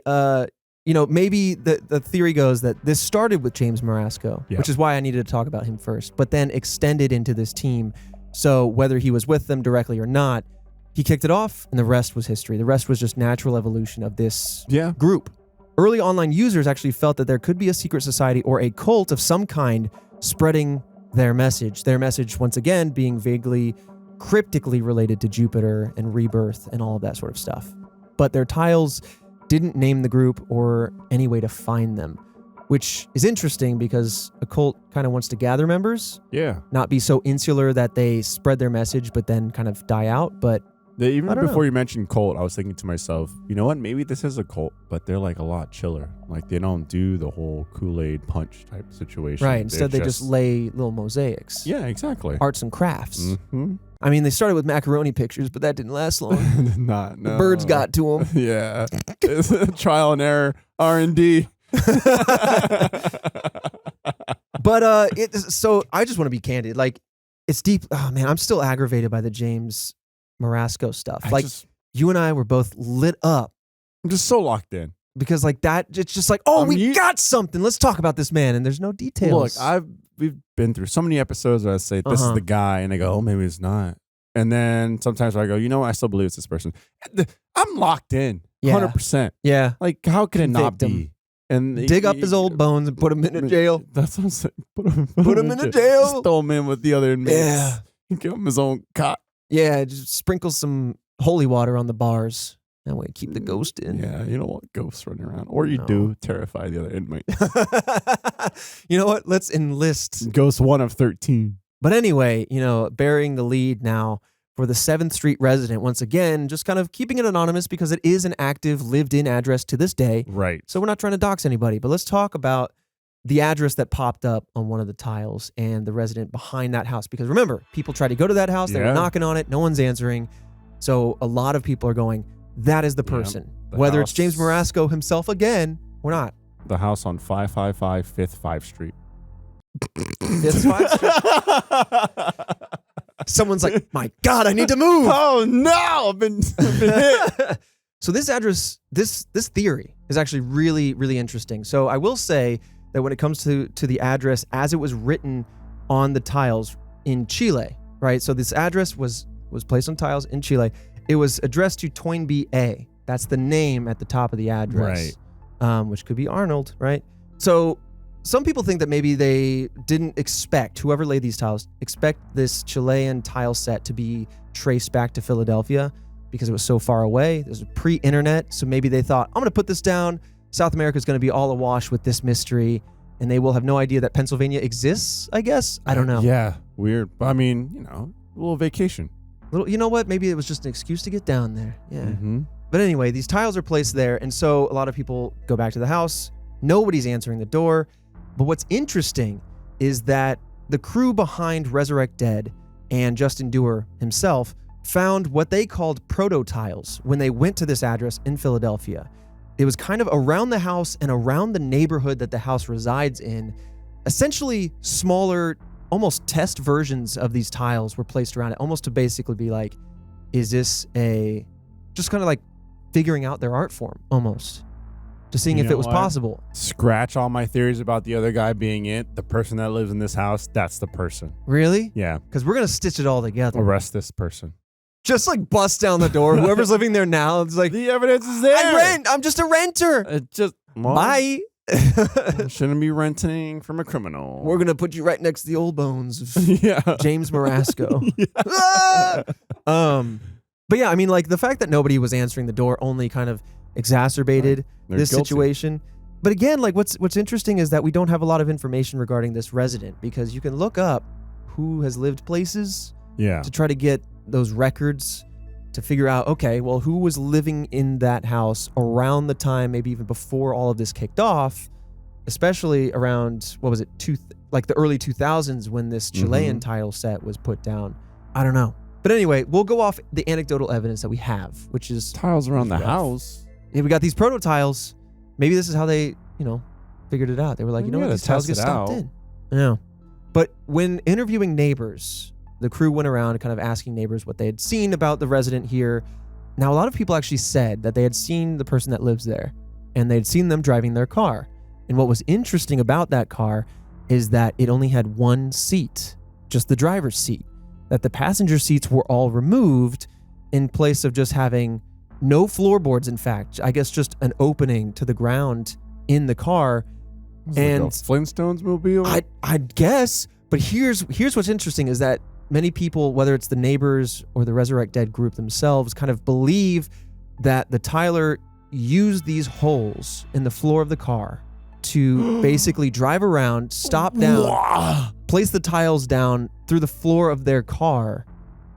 maybe the theory goes that this started with James Marasco, which is why I needed to talk about him first, but then extended into this team. So whether he was with them directly or not, he kicked it off, and the rest was history. The rest was just natural evolution of this group. Early online users actually felt that there could be a secret society or a cult of some kind spreading their message. Their message, once again, being vaguely, cryptically related to Jupiter and rebirth and all of that sort of stuff. But their tiles didn't name the group or any way to find them, which is interesting because a cult kind of wants to gather members. Yeah. Not be so insular that they spread their message but then kind of die out. But even before you mentioned cult, I was thinking to myself, you know what? Maybe this is a cult, but they're like a lot chiller. Like they don't do the whole Kool-Aid punch type situation. Right. Instead, they just lay little mosaics. Yeah, exactly. Arts and crafts. Mm-hmm. I mean, they started with macaroni pictures, but that didn't last long. No. The birds got to them. Yeah. Trial and error, R&D. But so I just want to be candid. Like, it's deep. Oh, man, I'm still aggravated by the James Marasco stuff. You and I were both lit up. I'm just so locked in. Because like that, it's just like, we got something. Let's talk about this man. And there's no details. Look, we've been through so many episodes where I say, this is the guy. And they go, oh, maybe it's not. And then sometimes I go, you know what? I still believe it's this person. I'm locked in. 100%. Yeah. Like, how could it not be? And dig up his old bones and put him in a jail. That's what I'm saying. Put him in a jail. Just throw him in with the other inmates. Yeah. Give him his own cot. Yeah, just sprinkle some holy water on the bars. That way, keep the ghost in. Yeah, you don't want ghosts running around. Or you do terrify the other inmates. You know what? Let's enlist Ghost 1 of 13. But anyway, bearing the lead now for the 7th Street resident, once again, just kind of keeping it anonymous because it is an active lived-in address to this day. Right. So we're not trying to dox anybody, but let's talk about the address that popped up on one of the tiles and the resident behind that house. Because remember, people tried to go to that house. They were knocking on it. No one's answering. So a lot of people are going, that is the person. Whether it's James Marasco himself again or not. The house on 555 5th 5th Street. 5th 5th Street? Someone's like, my God, I need to move. Oh, no. I've been hit. So this address, this theory is actually really, really interesting. So I will say that when it comes to the address as it was written on the tiles in Chile, right? So this address was placed on tiles in Chile. It was addressed to Toynbee A. That's the name at the top of the address, which could be Arnold, right? So some people think that maybe they didn't expect, whoever laid these tiles, expect this Chilean tile set to be traced back to Philadelphia because it was so far away. This was pre-internet, so maybe they thought, I'm going to put this down. South America is going to be all awash with this mystery, and they will have no idea that Pennsylvania exists, I guess. I don't know. Yeah, weird. I mean, a little vacation. You know what? Maybe it was just an excuse to get down there. Yeah. Mm-hmm. But anyway, these tiles are placed there, and so a lot of people go back to the house. Nobody's answering the door. But what's interesting is that the crew behind Resurrect Dead and Justin Dewar himself found what they called proto-tiles when they went to this address in Philadelphia. It was kind of around the house and around the neighborhood that the house resides in. Essentially, smaller, almost test versions of these tiles were placed around it, almost to basically be like, is this just kind of like figuring out their art form, almost. To seeing if it was possible. Scratch all my theories about the other guy being it. The person that lives in this house, that's the person. Really? Yeah. Because we're going to stitch it all together. Arrest this person. Just like bust down the door. Whoever's living there now, it's like, the evidence is there. I rent. I'm just a renter. Bye. Shouldn't be renting from a criminal. We're going to put you right next to the old bones of James Marasco. But yeah, I mean, like the fact that nobody was answering the door only kind of exacerbated this situation. But again, like what's interesting is that we don't have a lot of information regarding this resident, because you can look up who has lived places to try to get those records to figure out, okay, well, who was living in that house around the time, maybe even before all of this kicked off, especially around, what was it, like the early 2000s when this Chilean tile set was put down. I don't know. But anyway, we'll go off the anecdotal evidence that we have, which is tiles around the house. Yeah, we got these proto tiles. Maybe this is how they, figured it out. They were like, what, these tiles get stopped in. Yeah. But when interviewing neighbors, the crew went around kind of asking neighbors what they had seen about the resident here. Now, a lot of people actually said that they had seen the person that lives there, and they'd seen them driving their car. And what was interesting about that car is that it only had one seat, just the driver's seat, that the passenger seats were all removed in place of just having no floorboards, in fact. I guess just an opening to the ground in the car. And like a Flintstones mobile? I guess. But here's what's interesting is that many people, whether it's the neighbors or the Resurrect Dead group themselves, kind of believe that the Tyler used these holes in the floor of the car to basically drive around, stop down, place the tiles down through the floor of their car,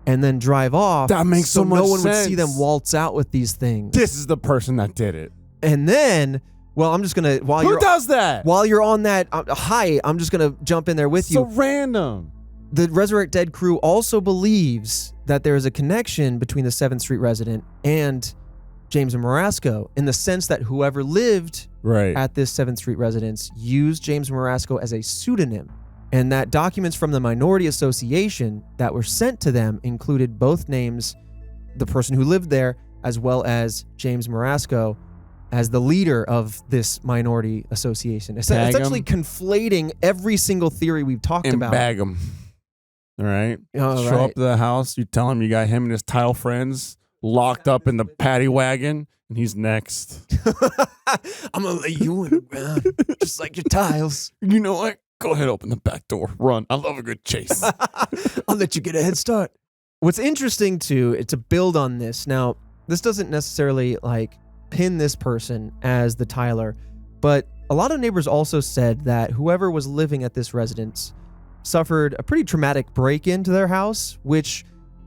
and then drive off. That makes so much sense. No one would see them waltz out with these things. This is the person that did it. And then, well, I'm just going to... Who does that? While you're on that high, I'm just going to jump in there with you. So random. The Resurrect Dead crew also believes that there is a connection between the 7th Street resident and James Marasco, in the sense that whoever lived at this 7th Street residence used James Marasco as a pseudonym. And that documents from the Minority Association that were sent to them included both names, the person who lived there, as well as James Marasco as the leader of this Minority Association. Essentially conflating every single theory we've talked about. And bag them. All right? Show up to the house, you tell him you got him and his tile friends locked up in the paddy wagon, and he's next. I'm going to lay you in the ground, just like your tiles. You know what? Go ahead, open the back door. Run. I love a good chase. I'll let you get a head start. What's interesting, too, to build on this. Now, this doesn't necessarily, pin this person as the Tyler, but a lot of neighbors also said that whoever was living at this residence suffered a pretty traumatic break-in to their house, which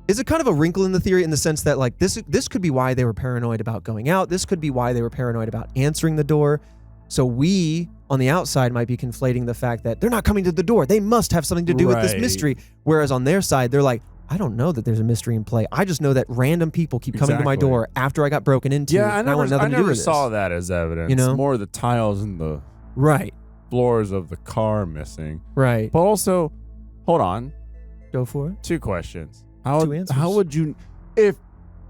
is a kind of a wrinkle in the theory in the sense that, this could be why they were paranoid about going out. This could be why they were paranoid about answering the door. So we, on the outside, might be conflating the fact that they're not coming to the door. They must have something to do with this mystery. Whereas on their side, they're like, I don't know that there's a mystery in play. I just know that random people keep coming to my door after I got broken into. Yeah, I want nothing to do with this. saw that as evidence. More the tiles and the floors of the car missing. Right. But also, hold on. Go for it. 2 questions. Two answers. How would you, if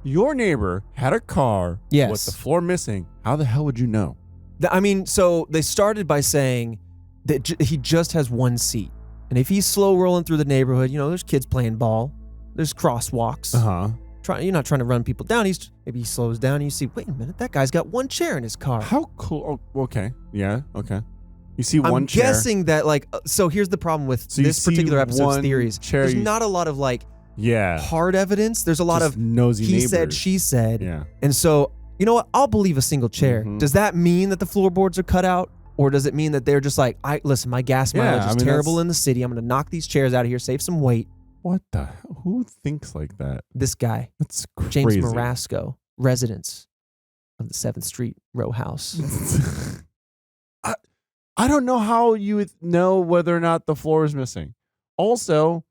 your neighbor had a car with the floor missing, how the hell would you know? I mean, so they started by saying he just has one seat. And if he's slow rolling through the neighborhood, there's kids playing ball. There's crosswalks. You're not trying to run people down. Maybe he slows down and you see, wait a minute, that guy's got one chair in his car. How cool. Oh, okay. Yeah, okay. You see one chair. I'm guessing that, so here's the problem with this particular episode's theories. There's not a lot of, hard evidence. There's a lot of nosy he neighbors. said, she said. Yeah. And so, you know what? I'll believe a single chair. Does that mean that the floorboards are cut out? Or does it mean that they're just listen, my gas mileage is terrible in the city. I'm going to knock these chairs out of here, save some weight. What the hell? Who thinks like that? This guy. That's crazy. James Marasco, residents of the 7th Street row house. I don't know how you would know whether or not the floor is missing. Also,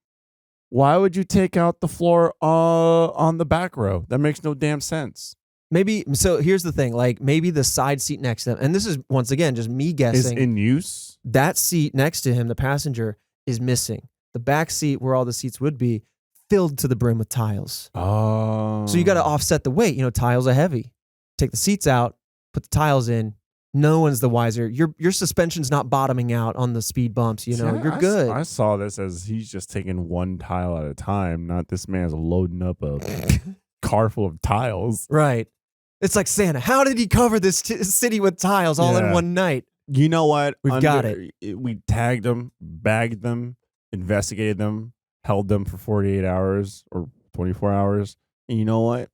why would you take out the floor on the back row? That makes no damn sense. Maybe, so here's the thing, maybe the side seat next to him, and this is, once again, just me guessing. Is in use? That seat next to him, the passenger, is missing. The back seat, where all the seats would be, filled to the brim with tiles. Oh. So you got to offset the weight. Tiles are heavy. Take the seats out, put the tiles in. No one's the wiser. Your suspension's not bottoming out on the speed bumps. You're good. I saw this as he's just taking one tile at a time, not this man's loading up a car full of tiles. Right. It's like Santa. How did he cover this city with tiles all in one night? You know what? We've got it. We tagged them, bagged them, investigated them, held them for 48 hours or 24 hours. And you know what?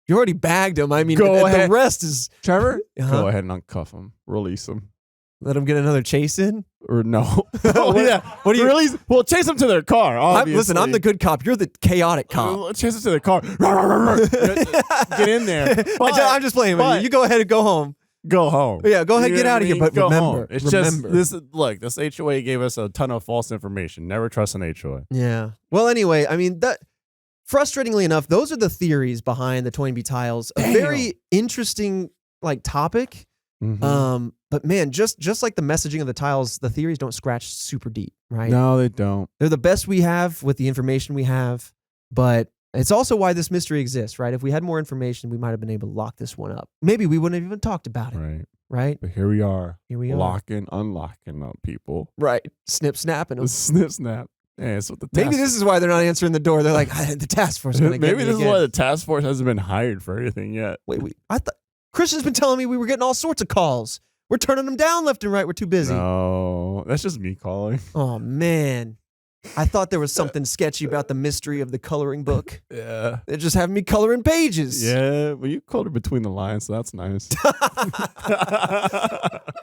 You already bagged him. I mean, go ahead. The rest is... Trevor, go ahead and uncuff him. Release him. Let him get another chase in? Or no. What do you... Release? Well, chase them to their car, obviously. Listen, I'm the good cop. You're the chaotic cop. Chase them to their car. Get in there. I'm just playing with you. You go ahead and go home. Go home. Yeah, go ahead and get out of here. But go remember, home. It's just this HOA gave us a ton of false information. Never trust an HOA. Yeah. Well, anyway, I mean, frustratingly enough, those are the theories behind the Toynbee Tiles. A very interesting topic. But man, just like the messaging of the tiles, the theories don't scratch super deep, right? No, they don't. They're the best we have with the information we have, but it's also why this mystery exists, right? If we had more information, we might have been able to lock this one up. Maybe we wouldn't have even talked about it. Right? But here we are. Locking, unlocking up people. Right. Snip, snapping them. Snip, snap. Yeah, that's what maybe this is why they're not answering the door. They're like, the task force is going to get me Maybe this again. is why the task force hasn't been hired for anything yet. Wait. I thought Christian's been telling me we were getting all sorts of calls. We're turning them down left and right. We're too busy. No, that's just me calling. Oh, man. I thought there was something sketchy about the mystery of the coloring book. Yeah. They're just having me coloring pages. Yeah, well, you colored between the lines, so that's nice.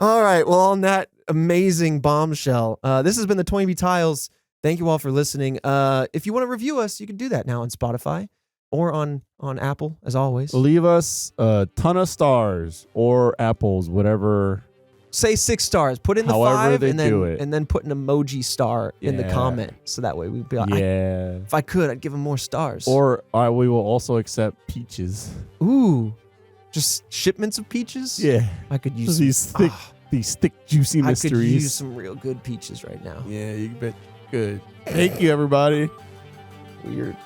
All right. Well, on that amazing bombshell, this has been the Toynbee Tiles. Thank you all for listening. If you want to review us, you can do that now on Spotify or on Apple, as always. Leave us a ton of stars or apples, whatever. Say 6 stars. Put in the However 5 they and then put an emoji star in the comment. So that way we'd be like, if I could, I'd give them more stars. Or we will also accept peaches. Ooh. Just shipments of peaches? Yeah. I could use these thick, juicy mysteries. I could use some real good peaches right now. Yeah, you bet. Good. Thank you, everybody. Weird.